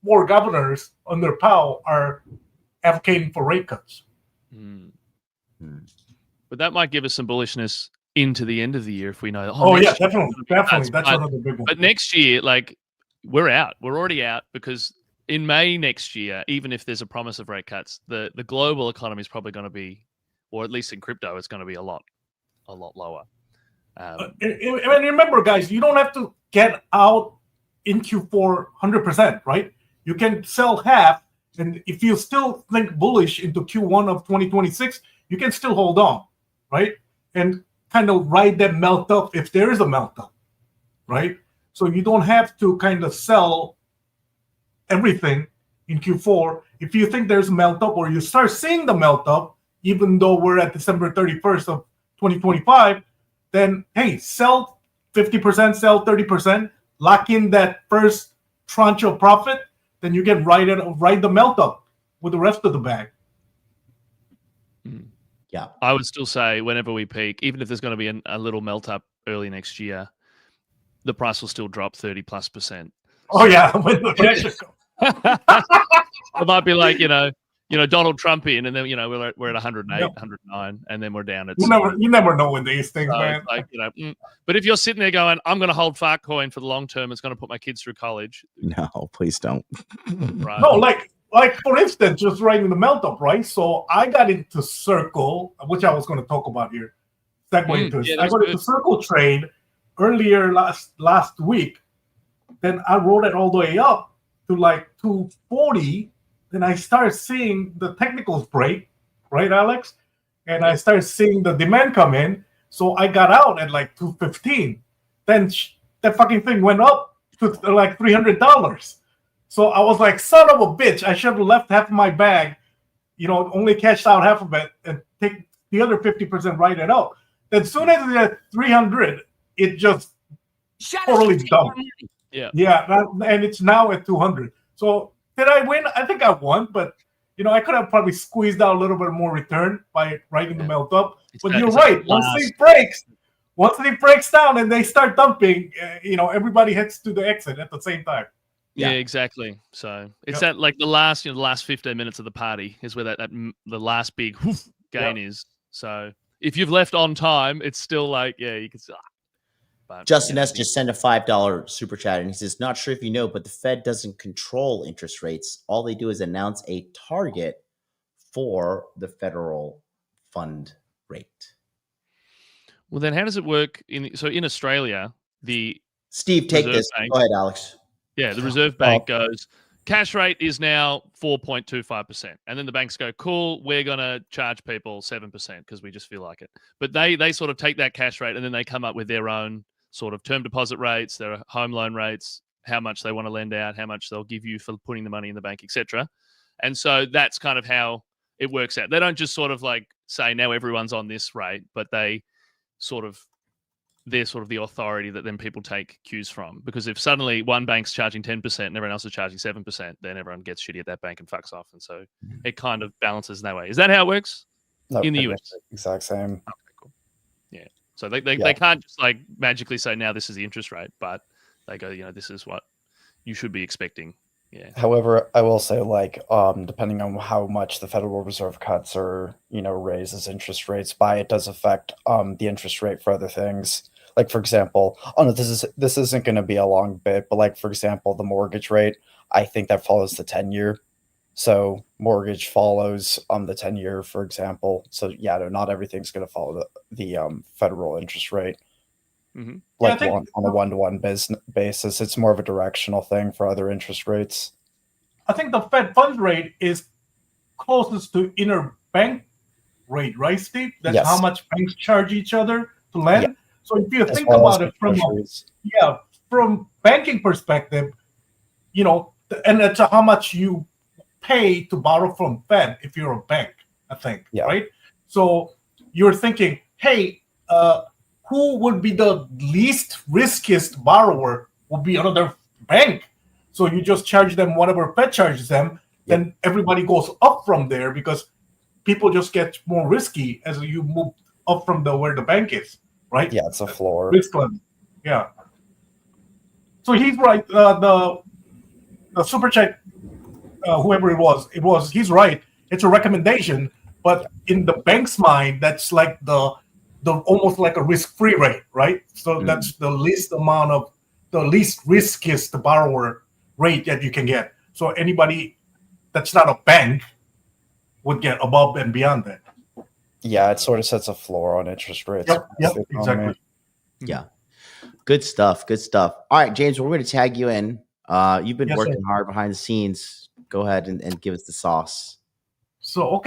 4 governors under Powell are advocating for rate cuts. But that might give us some bullishness into the end of the year if we know. Definitely. That's another big one. But next year, like we're out. We're already out because in May next year, even if there's a promise of rate cuts, the global economy is probably going to be, or at least in crypto, it's going to be a lot lower. And remember, guys, you don't have to get out in Q4 100%, right? You can sell half, and if you still think bullish into Q1 of 2026, you can still hold on, right? And kind of ride that melt up if there is a melt up, right? So you don't have to kind of sell everything in Q4. If you think there's a melt up, or you start seeing the melt up, even though we're at December 31st of 2025, then hey, sell 50%, sell 30%, lock in that first tranche of profit, then you can ride the melt up with the rest of the bag. Yeah, I would still say whenever we peak, even if there's going to be a little melt up early next year, the price will still drop 30+%. Oh yeah, when the pressure comes. It might be like Donald Trump in, and then we're at 108, 109, and then we're down at. You never know with these things, man. Like but if you're sitting there going, I'm going to hold Farcoin for the long term, it's going to put my kids through college. no, please don't. Right. No, like for instance, just writing the melt up, right? So I got into Circle, which I was going to talk about here. Segue into it. I got into Circle trade earlier last week. Then I rode it all the way up to like 240. Then I started seeing the technicals break, right, Alex? And I started seeing the demand come in. So I got out at like 215. Then that fucking thing went up to like $300. So I was like, son of a bitch, I should have left half of my bag, only cashed out half of it and take the other 50%, write it up. Then as soon as it's at 300, it just totally dumped. Yeah, and it's now at 200. So did I win? I think I won, but I could have probably squeezed out a little bit more return by writing the melt up. But you're right. Once it breaks down and they start dumping, everybody heads to the exit at the same time. Yeah, exactly. So it's that like the last 15 minutes of the party is where that the last big gain is. So if you've left on time, it's still like you can. But, Justin S. just sent a $5 super chat, and he says, not sure if you know, but the Fed doesn't control interest rates. All they do is announce a target for the federal fund rate. Well, then how does it work? In Australia, the Steve, take Reserve this. Bank, go ahead, Alex. Yeah, the Reserve Bank goes, cash rate is now 4.25%. And then the banks go, cool, we're going to charge people 7% because we just feel like it. But they sort of take that cash rate and then they come up with their own sort of term deposit rates, their home loan rates, how much they want to lend out, how much they'll give you for putting the money in the bank, etc. And so that's kind of how it works out. They don't just sort of like say now everyone's on this rate, but they're sort of the authority that then people take cues from. Because if suddenly one bank's charging 10% and everyone else is charging 7%, then everyone gets shitty at that bank and fucks off. And so it kind of balances in that way. Is that how it works in the US? Exact same. Okay, cool. Yeah. So they can't just like magically say now this is the interest rate, but they go, this is what you should be expecting. Yeah. However, I will say, like, depending on how much the Federal Reserve cuts or raises interest rates by, it does affect the interest rate for other things. Like, for example, this isn't going to be a long bit, but like, for example, the mortgage rate, I think that follows the 10-year. So mortgage follows the 10-year, for example. So yeah, not everything's going to follow the federal interest rate. Mm-hmm. Like on a one-to-one basis, it's more of a directional thing for other interest rates. I think the Fed funds rate is closest to interbank rate, right, Steve? That's how much banks charge each other to lend. Yeah. So if you think about it from banking perspective, and that's how much you pay to borrow from Fed if you're a bank, I think, right? So you're thinking, hey, who would be the least riskiest borrower? Would be another bank. So you just charge them whatever Fed charges them, then everybody goes up from there because people just get more risky as you move up from where the bank is, right? Yeah, it's a floor. Risk level. Yeah. So he's right. The super chat, whoever it was, he's right. It's a recommendation, but in the bank's mind, that's like the almost like a risk-free rate, right? So that's the least riskiest borrower rate that you can get. So anybody that's not a bank would get above and beyond that. Yeah, it sort of sets a floor on interest rates. Yep, exactly. Yeah. Good stuff. Good stuff. All right, James, we're going to tag you in. You've been Yes, working sir. hard behind the scenes. Go ahead and give us the sauce. So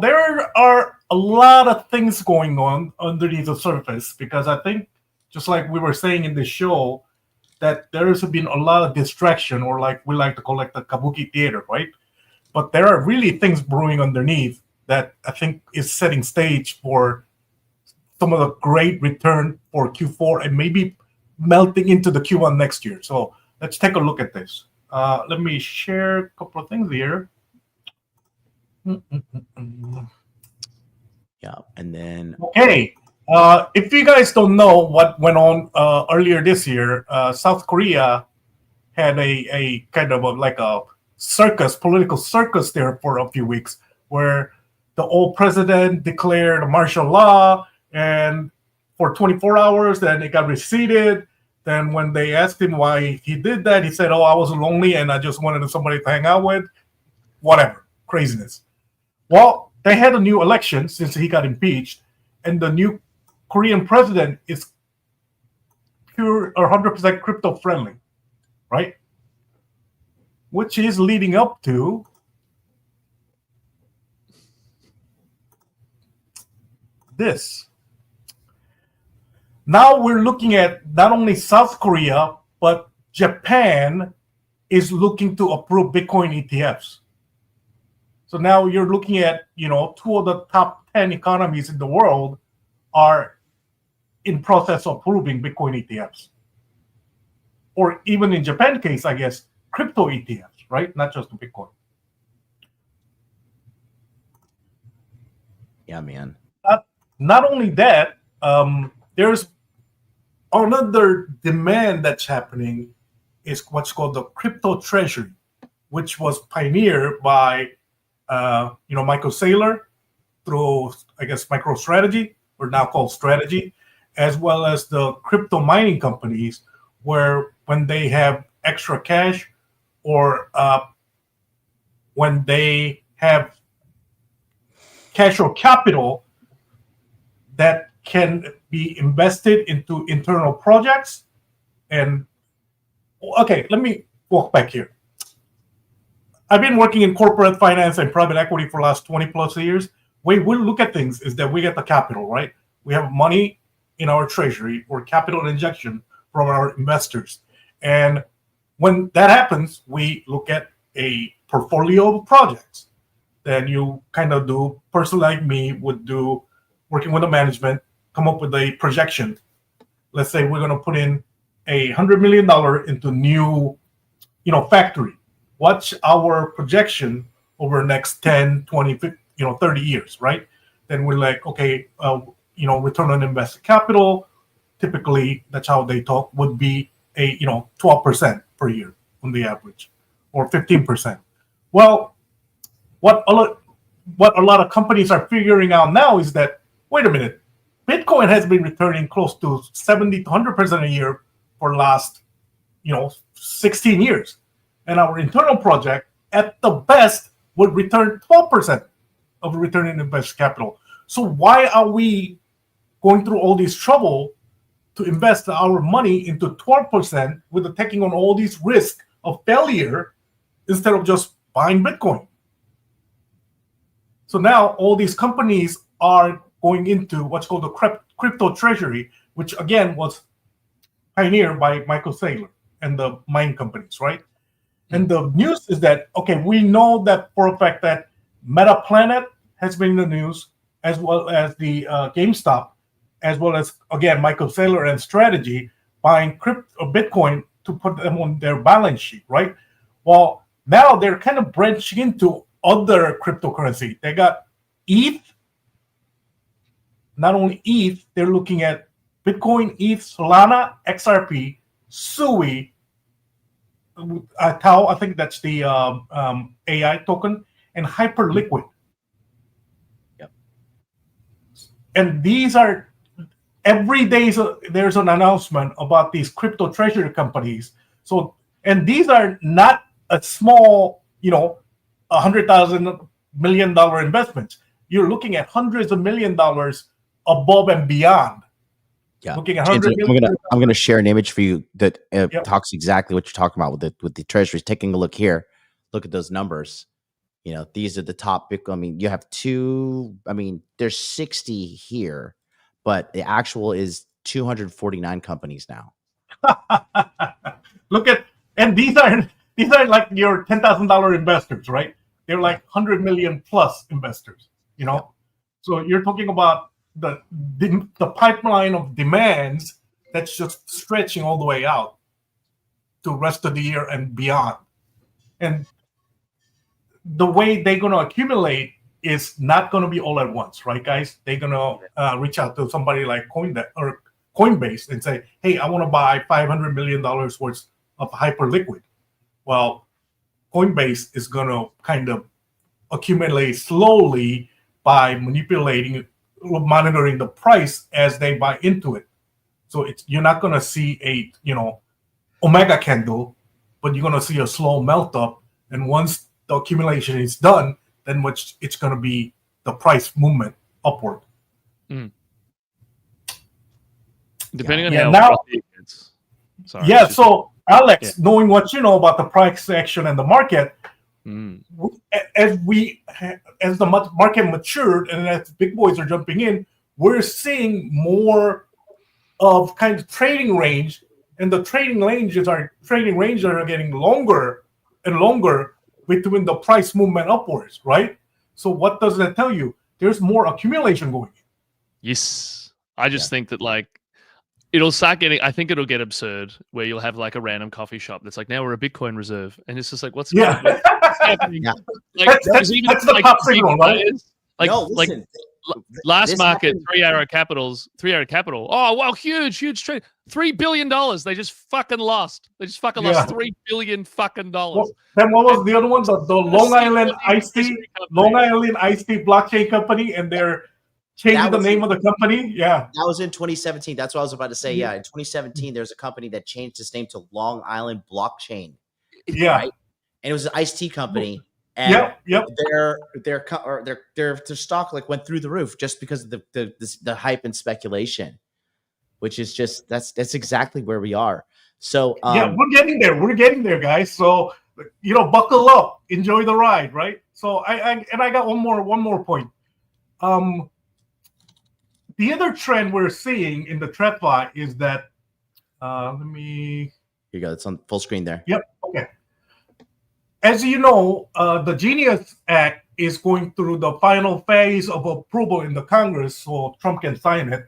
there are a lot of things going on underneath the surface, because I think, just like we were saying in the show, that there has been a lot of distraction, or like we like to call it the kabuki theater, right? But there are really things brewing underneath that I think is setting stage for some of the great return for Q4 and maybe melting into the Q1 next year. So let's take a look at this. Let me share a couple of things here. Yeah, and then Okay. If you guys don't know what went on earlier this year, South Korea had a kind of like a political circus there for a few weeks, where the old president declared martial law, and for 24 hours, then it got receded. Then when they asked him why he did that, he said, "Oh, I was lonely and I just wanted somebody to hang out with." Whatever. Craziness. Well, they had a new election since he got impeached, and the new Korean president is pure or 100% crypto friendly, right? Which is leading up to this. Now we're looking at not only South Korea, but Japan is looking to approve Bitcoin ETFs. So now you're looking at, two of the top 10 economies in the world are in process of approving Bitcoin ETFs. Or even in Japan case, I guess, crypto ETFs, right? Not just the Bitcoin. yeah, man. Not only that, there's another demand that's happening, is what's called the crypto treasury, which was pioneered by Michael Saylor through, I guess, MicroStrategy, or now called Strategy, as well as the crypto mining companies, where when they have extra cash, or when they have cash or capital that can be invested into internal projects. And okay, let me walk back here. I've been working in corporate finance and private equity for the last 20 plus years. Way we look at things is that we get the capital, right? We have money in our treasury, or capital injection from our investors. And when that happens, we look at a portfolio of projects. Then you kind of do, person like me would do, working with the management, come up with a projection. Let's say we're going to put in $100 million into new, factory. What's our projection over the next 10, 20, 50, 30 years, right? Then we're like, okay, return on invested capital, typically that's how they talk, would be a 12% per year on the average, or 15%. Well, what a lot of companies are figuring out now is that, wait a minute, Bitcoin has been returning close to 70 to 100% a year for the last 16 years. And our internal project, at the best, would return 12% of return on invested capital. So why are we going through all this trouble to invest our money into 12% with taking on all these risks of failure instead of just buying Bitcoin? So now all these companies are going into what's called the crypto treasury, which again was pioneered by Michael Saylor and the mine companies, right? And the news is that, okay, we know that for a fact that Meta Planet has been in the news, as well as the GameStop, as well as, again, Michael Saylor and Strategy buying Bitcoin to put them on their balance sheet, right? Well, now they're kind of branching into other cryptocurrency. They got ETH. Not only ETH, they're looking at Bitcoin, ETH, Salana, XRP, SUI, Tau, I think that's the AI token, and Hyperliquid. Yep. And these are, every day there's an announcement about these crypto treasury companies. So, and these are not a small, $100,000 million investments. You're looking at hundreds of $1 million above and beyond Yeah, looking at James, 100 million. I'm gonna share an image for you that Yep. talks exactly what you're talking about with the treasuries. Taking a look here, look at those numbers. These are the top big. I mean, you have two. I mean, there's 60 here, but the actual is 249 companies now. Look at, and these are like your $10,000 investors, right? They're like 100 million plus investors. So you're talking about the pipeline of demands that's just stretching all the way out to the rest of the year and beyond. And the way they're going to accumulate is not going to be all at once, right, guys? They're going to reach out to somebody like Coinbase and say, hey, I want to buy $500 million worth of hyperliquid. Well, Coinbase is going to kind of accumulate slowly by monitoring the price as they buy into it. So you're not going to see a omega candle, but you're going to see a slow melt up. And once the accumulation is done, then it's going to be the price movement upward. Depending on Yeah, how now- frothy it gets. Sorry, Yeah, it's just- so Alex, knowing what you know about the price action and the market, as the market matured and as big boys are jumping in, we're seeing more of kind of trading range, and the trading ranges are getting longer and longer between the price movement upwards, right? So what does that tell you? There's more accumulation going in. Yes. I just think that it'll start getting, I think it'll get absurd where you'll have like a random coffee shop that's like, now we're a Bitcoin reserve. And it's just like, what's happening? Yeah. Like, That's the top signal, right? No, listen. Last This market, happened- 3 Arrow Capital. Oh, wow, huge trade. $3 billion. They just fucking lost. They just fucking lost $3 billion fucking dollars. Then what was the other one? The Long Island Iced Tea blockchain company, and they're changing the name of the company. Yeah. That was in 2017. That's what I was about to say. Yeah, in 2017, there's a company that changed its name to Long Island Blockchain. Yeah. Right? And it was an iced tea company. And Yep. their stock went through the roof just because of the hype and speculation, which is just that's exactly where we are. So we're getting there. We're getting there, guys. So buckle up, enjoy the ride, right? So I got one more point. The other trend we're seeing in the TradFi is that let me. Here you go. It's on full screen there. Yep. Okay. As you know, the Genius Act is going through the final phase of approval in the Congress, so Trump can sign it,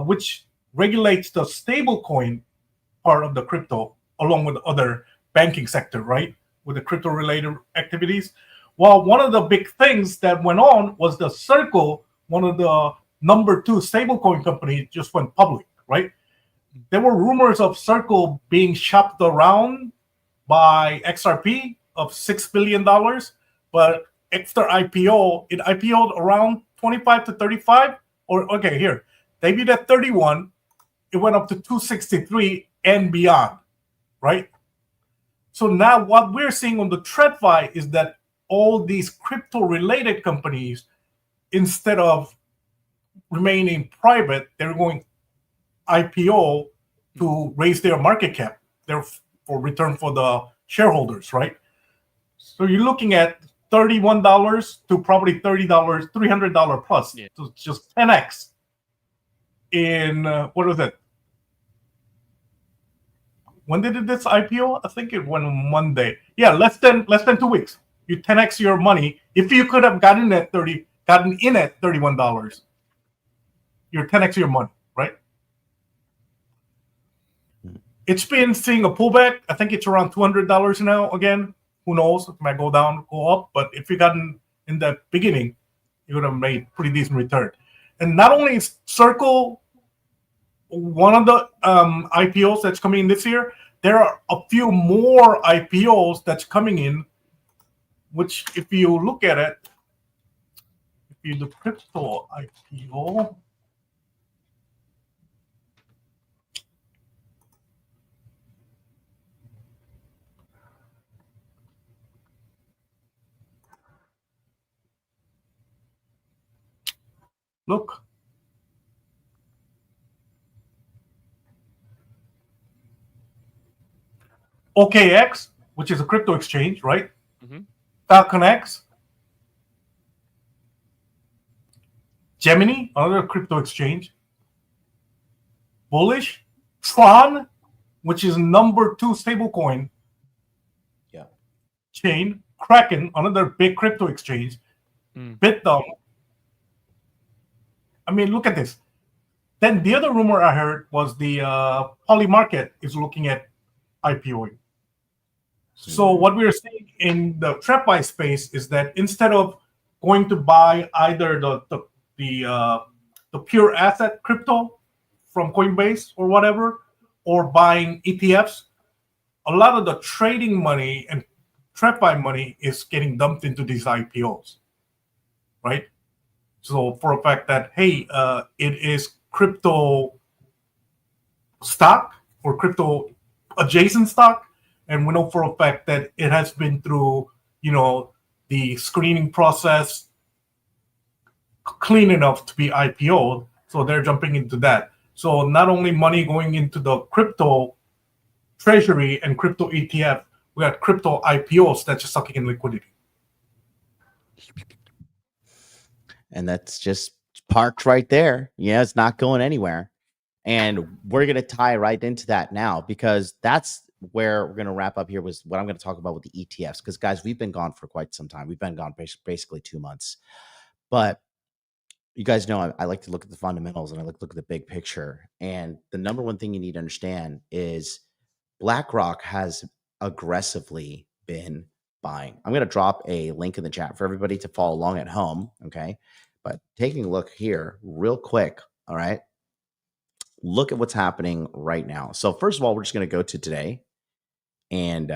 which regulates the stablecoin part of the crypto, along with other banking sector, right? With the crypto-related activities. Well, one of the big things that went on was the Circle, one of the number 2 stablecoin companies, just went public, right? There were rumors of Circle being shopped around by XRP of $6 billion, but after IPO, it IPO'd around 25 to 35, they did at 31, it went up to 263 and beyond, right? So now what we're seeing on the TradFi is that all these crypto-related companies, instead of remaining private, they're going IPO to raise their market cap, for return for the shareholders, right? So you're looking at $31 to probably $30, $300 plus. Yeah. So it's just 10x in what was it? When did this IPO? I think it went on Monday. Yeah, less than 2 weeks. You 10x your money. If you could have gotten in at $31, you're 10x your money, right? It's been seeing a pullback. I think it's around $200 now again. Who knows? It might go down, go up. But if you got in the beginning, you would have made pretty decent return. And not only is Circle one of the IPOs that's coming in this year, there are a few more IPOs that's coming in, which if you look at it, if you do crypto IPO, look. OKX, which is a crypto exchange, right? Mm-hmm. Falcon X, Gemini, another crypto exchange. Bullish, Tron, which is number 2 stablecoin chain. Kraken, another big crypto exchange. BitDom. I mean, look at this. Then the other rumor I heard was the Poly Market is looking at IPOing. So what we're seeing in the TradFi space is that instead of going to buy either the pure asset crypto from Coinbase or whatever, or buying ETFs, a lot of the trading money and TradFi money is getting dumped into these IPOs, right? So for a fact that, hey, it is crypto stock or crypto adjacent stock, and we know for a fact that it has been through, the screening process clean enough to be IPO'd, so they're jumping into that. So not only money going into the crypto treasury and crypto ETF, we got crypto IPOs that's just sucking in liquidity. And that's just parked right there. Yeah, it's not going anywhere. And we're going to tie right into that now, because that's where we're going to wrap up here was what I'm going to talk about with the ETFs. Because, guys, we've been gone for quite some time. We've been gone basically 2 months. But you guys know I like to look at the fundamentals and I like to look at the big picture. And the number one thing you need to understand is BlackRock has aggressively been buying. I'm going to drop a link in the chat for everybody to follow along at home. Okay. But taking a look here real quick. All right. Look at what's happening right now. So first of all, we're just going to go to today. And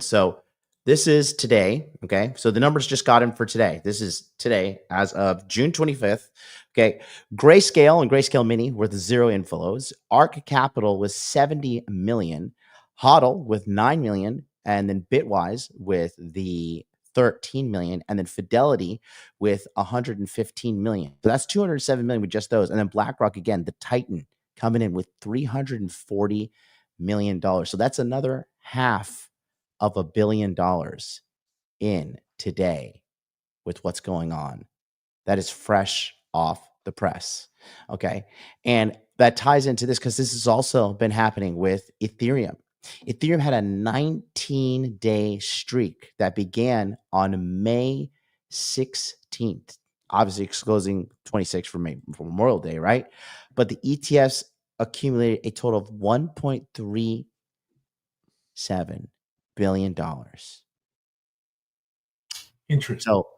so this is today. Okay. So the numbers just got in for today. This is today as of June 25th. Okay. Grayscale and Grayscale Mini were the 0 inflows. ARC Capital was 70 million. HODL with 9 million. And then Bitwise with the 13 million. And then Fidelity with 115 million. So that's 207 million with just those. And then BlackRock, again, the Titan, coming in with $340 million. So that's another $500 million in today with what's going on. That is fresh off the press. Okay. And that ties into this because this has also been happening with Ethereum. Ethereum had a 19-day streak that began on May 16th. Obviously, closing 26 for Memorial Day, right? But the ETFs accumulated a total of $1.37 billion. Interesting. So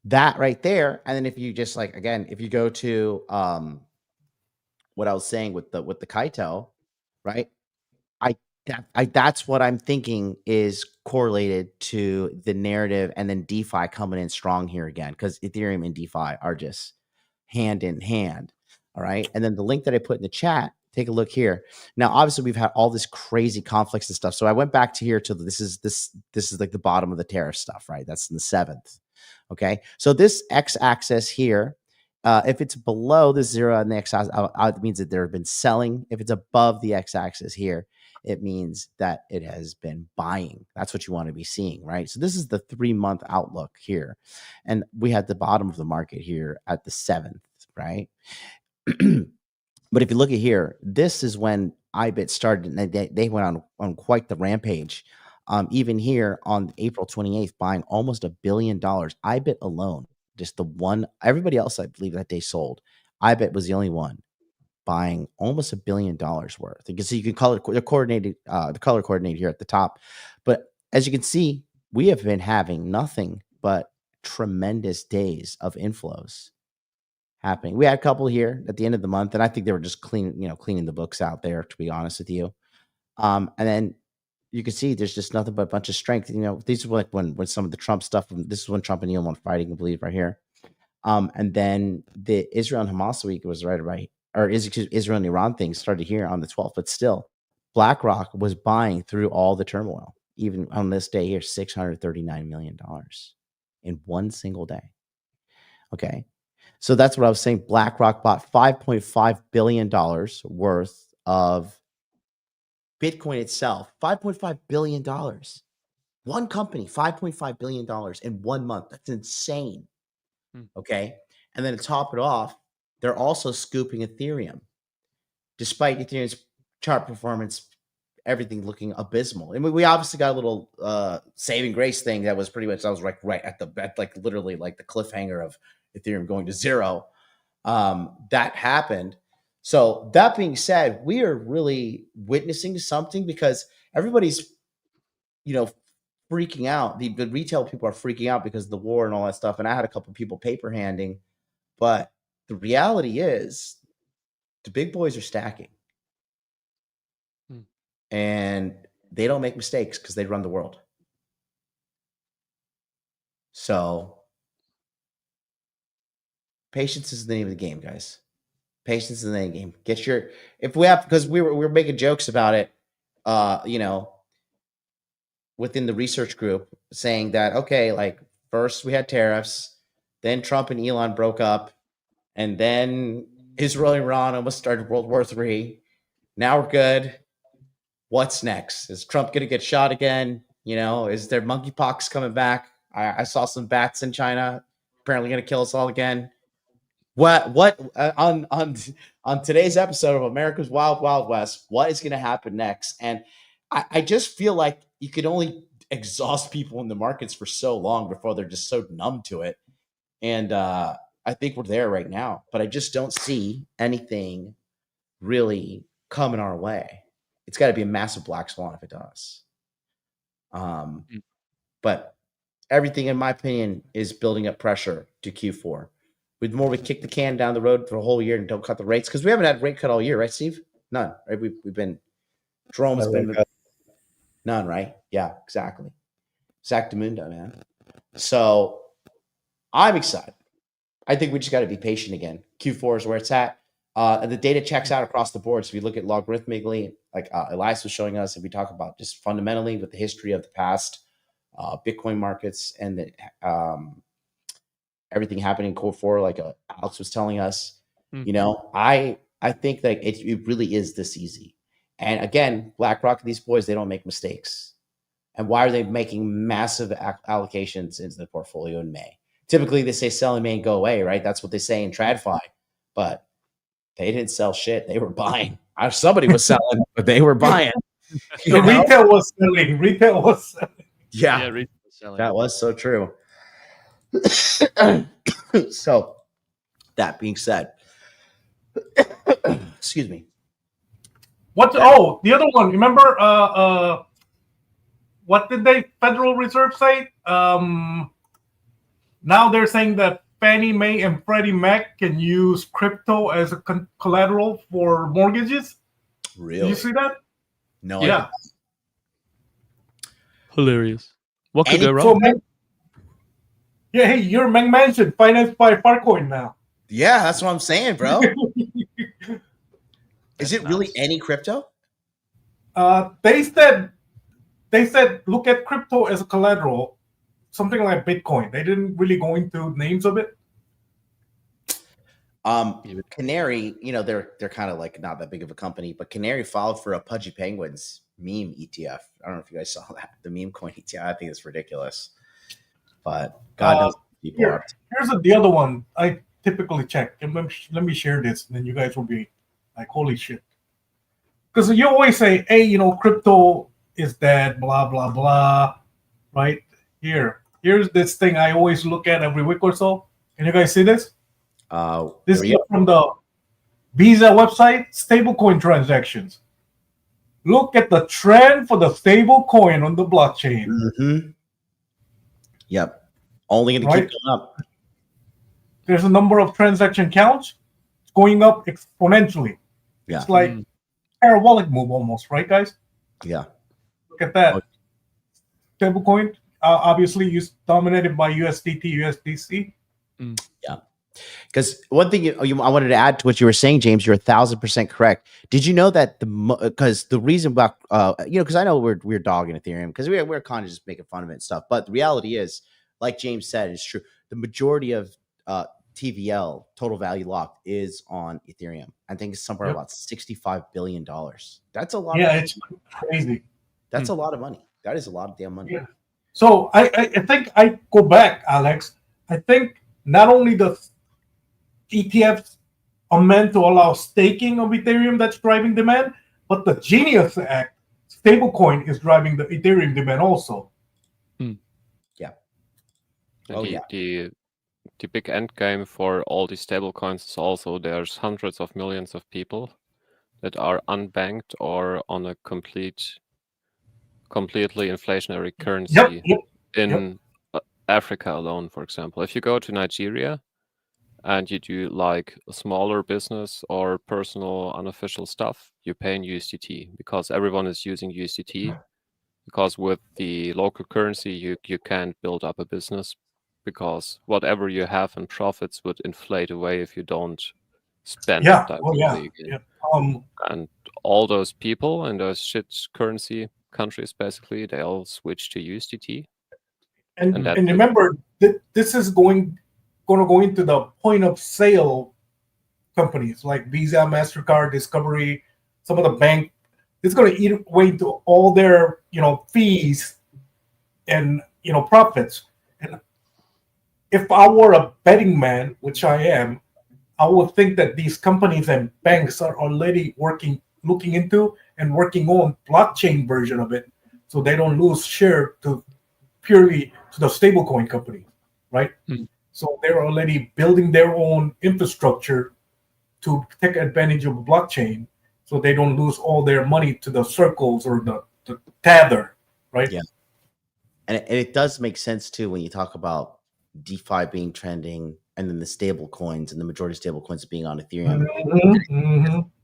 that right there, and then if you just if you go to what I was saying with the Kaito, right? That's what I'm thinking is correlated to the narrative, and then DeFi coming in strong here again, because Ethereum and DeFi are just hand in hand. All right. And then the link that I put in the chat, take a look here. Now, obviously, we've had all this crazy conflicts and stuff. So I went back to here to this is like the bottom of the tariff stuff, right? That's in the 7th. Okay. So this x-axis here, if it's below the 0 on the x-axis, it means that there have been selling. If it's above the x-axis here, it means that it has been buying. That's what you want to be seeing, right? So this is the 3-month outlook here. And we had the bottom of the market here at the 7th, right? But if you look at here, this is when IBIT started, and they went on quite the rampage. Even here on April 28th, buying almost $1 billion. IBIT alone, just the one, everybody else, I believe, that day sold. IBIT was the only one buying almost $1 billion worth. You can see, you can color coordinated, the color coordinated here at the top. But as you can see, we have been having nothing but tremendous days of inflows happening. We had a couple here at the end of the month, and I think they were just cleaning the books out there, to be honest with you. And then you can see there's just nothing but a bunch of strength. These are like when some of the Trump stuff, this is when Trump and Elon were fighting, I believe, right here. And then the Israel and Hamas week was Israel and Iran thing started here on the 12th, but still BlackRock was buying through all the turmoil, even on this day here, $639 million in one single day. Okay. So that's what I was saying. BlackRock bought $5.5 billion worth of Bitcoin itself, $5.5 billion. One company, $5.5 billion in 1 month. That's insane. Okay. And then to top it off, they're also scooping Ethereum. Despite Ethereum's chart performance, everything looking abysmal. And we obviously got a little saving grace thing that was pretty much, that was like right at like literally like the cliffhanger of Ethereum going to zero. That happened. So that being said, we are really witnessing something because everybody's, freaking out. The retail people are freaking out because of the war and all that stuff. And I had a couple of people paper handing, but the reality is the big boys are stacking. And they don't make mistakes because they run the world. So patience is the name of the game, guys. Patience is the name of the game. Because we were making jokes about it, within the research group, saying that, okay, like first we had tariffs, then Trump and Elon broke up, and then Israel and Iran almost started World War III. Now we're good. What's next? Is Trump going to get shot again? Is there monkeypox coming back? I saw some bats in China, apparently going to kill us all again. What on today's episode of America's Wild Wild West, what is going to happen next? And I just feel like you could only exhaust people in the markets for so long before they're just so numb to it. And I think we're there right now, but I just don't see anything really coming our way. It's got to be a massive black swan if it does. But everything, in my opinion, is building up pressure to Q4. The more we kick the can down the road for a whole year and don't cut the rates, because we haven't had rate cut all year, right, Steve? None, right? We've been, Jerome's been none, right? Yeah, exactly. Exactamundo, man. So I'm excited. I think we just got to be patient again. Q4 is where it's at. And the data checks out across the board. So if you look at logarithmically, like Elias was showing us, if we talk about just fundamentally with the history of the past Bitcoin markets and the everything happening in Q4, like Alex was telling us, I think that it really is this easy. And again, BlackRock, these boys, they don't make mistakes. And why are they making massive allocations into the portfolio in May? Typically, they say sell in May and go away, right? That's what they say in TradFi. But they didn't sell shit. They were buying. Somebody was selling, but they were buying. Retail was selling. Retail was selling. Yeah, retail was selling. That was so true. So, that being said, excuse me. The other one. Remember, what did Federal Reserve say? Now they're saying that Fannie Mae and Freddie Mac can use crypto as a collateral for mortgages. Really? Did you see that? No. Yeah. Hilarious. What could go wrong? Hey, your mansion financed by Farcoin now. Yeah, that's what I'm saying, bro. Is it really any crypto? They said look at crypto as a collateral, something like Bitcoin. They didn't really go into names of it. Canary, they're kind of like not that big of a company, but Canary filed for a Pudgy Penguins meme ETF. I don't know if you guys saw that, the meme coin ETF. I think it's ridiculous, but God knows people are. Here's the other one I typically check. And let me share this, and then you guys will be like, holy shit. Because you always say, hey, crypto is dead, blah, blah, blah, right? Here's this thing I always look at every week or so. Can you guys see this? This is from the Visa website, stablecoin transactions. Look at the trend for the stablecoin on the blockchain. Mm-hmm. Yep. Only going to keep going up. There's a number of transaction counts. It's going up exponentially. Yeah. It's like parabolic move almost, right, guys? Yeah. Look at that. Stablecoin, obviously, dominated by USDT, USDC. Yeah. Because one thing I wanted to add to what you were saying, James, you're 1,000% correct. Did you know that because the reason about because I know we're dogging Ethereum because we're kind of just making fun of it and stuff, but the reality is, like James said, it's true. The majority of TVL, total value locked, is on Ethereum. I think it's somewhere about $65 billion. That's a lot. Yeah, of it's crazy. That's a lot of money. That is a lot of damn money. Yeah. So I think I go back, Alex. I think not only the ETFs are meant to allow staking of Ethereum that's driving demand, but the Genius Act, stablecoin, is driving the Ethereum demand also. Yeah. The big end game for all these stablecoins is also there's hundreds of millions of people that are unbanked or on a completely inflationary currency in Africa alone, for example. If you go to Nigeria and you do like a smaller business or personal unofficial stuff, you pay in USDT because everyone is using USDT. Because with the local currency, you can't build up a business because whatever you have in profits would inflate away if you don't spend directly again. And all those people in those shit currency countries, basically, they all switch to USDT. And remember, this is going to go into the point of sale companies like Visa, MasterCard, Discovery, some of the bank. It's going to eat away into all their, fees and, profits. And if I were a betting man, which I am, I would think that these companies and banks are already looking into and working on blockchain version of it, so they don't lose share purely to the stablecoin company, right? So they're already building their own infrastructure to take advantage of blockchain, so they don't lose all their money to the circles or the tether, right? Yeah. And it does make sense too when you talk about DeFi being trending and then the stable coins and the majority of stable coins being on Ethereum.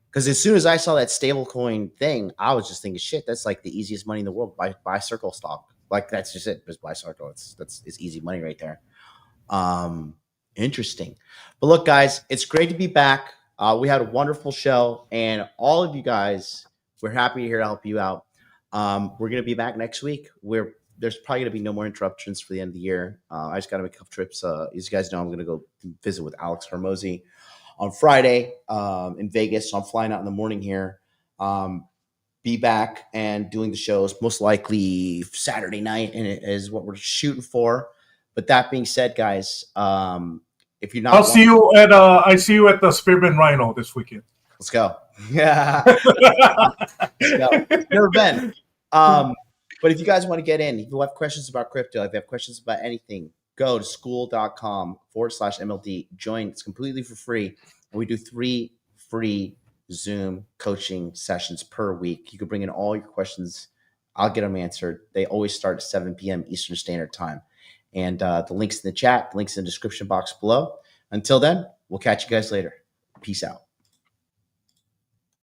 Because as soon as I saw that stable coin thing, I was just thinking, shit, that's like the easiest money in the world. Buy Circle stock. Like that's just it. Just buy Circle. It's easy money right there. Interesting. But look, guys, it's great to be back. We had a wonderful show, and all of you guys, we're happy here to help you out. We're going to be back next week. There's probably going to be no more interruptions for the end of the year. I just got to make a couple trips. As you guys know, I'm going to go visit with Alex Hormozy on Friday in Vegas. So I'm flying out in the morning here. Be back and doing the shows most likely Saturday night, and it is what we're shooting for. But that being said, guys, if you're not, I see you at the Spearmint Rhino this weekend. Let's go. Yeah. Let's go. Never been. But if you guys want to get in, if you have questions about crypto, if you have questions about anything, go to skool.com/MLD. Join. It's completely for free. And we do 3 free Zoom coaching sessions per week. You can bring in all your questions. I'll get them answered. They always start at 7 p.m. Eastern Standard Time. And the link's in the chat, the link's in the description box below. Until then, we'll catch you guys later. Peace out.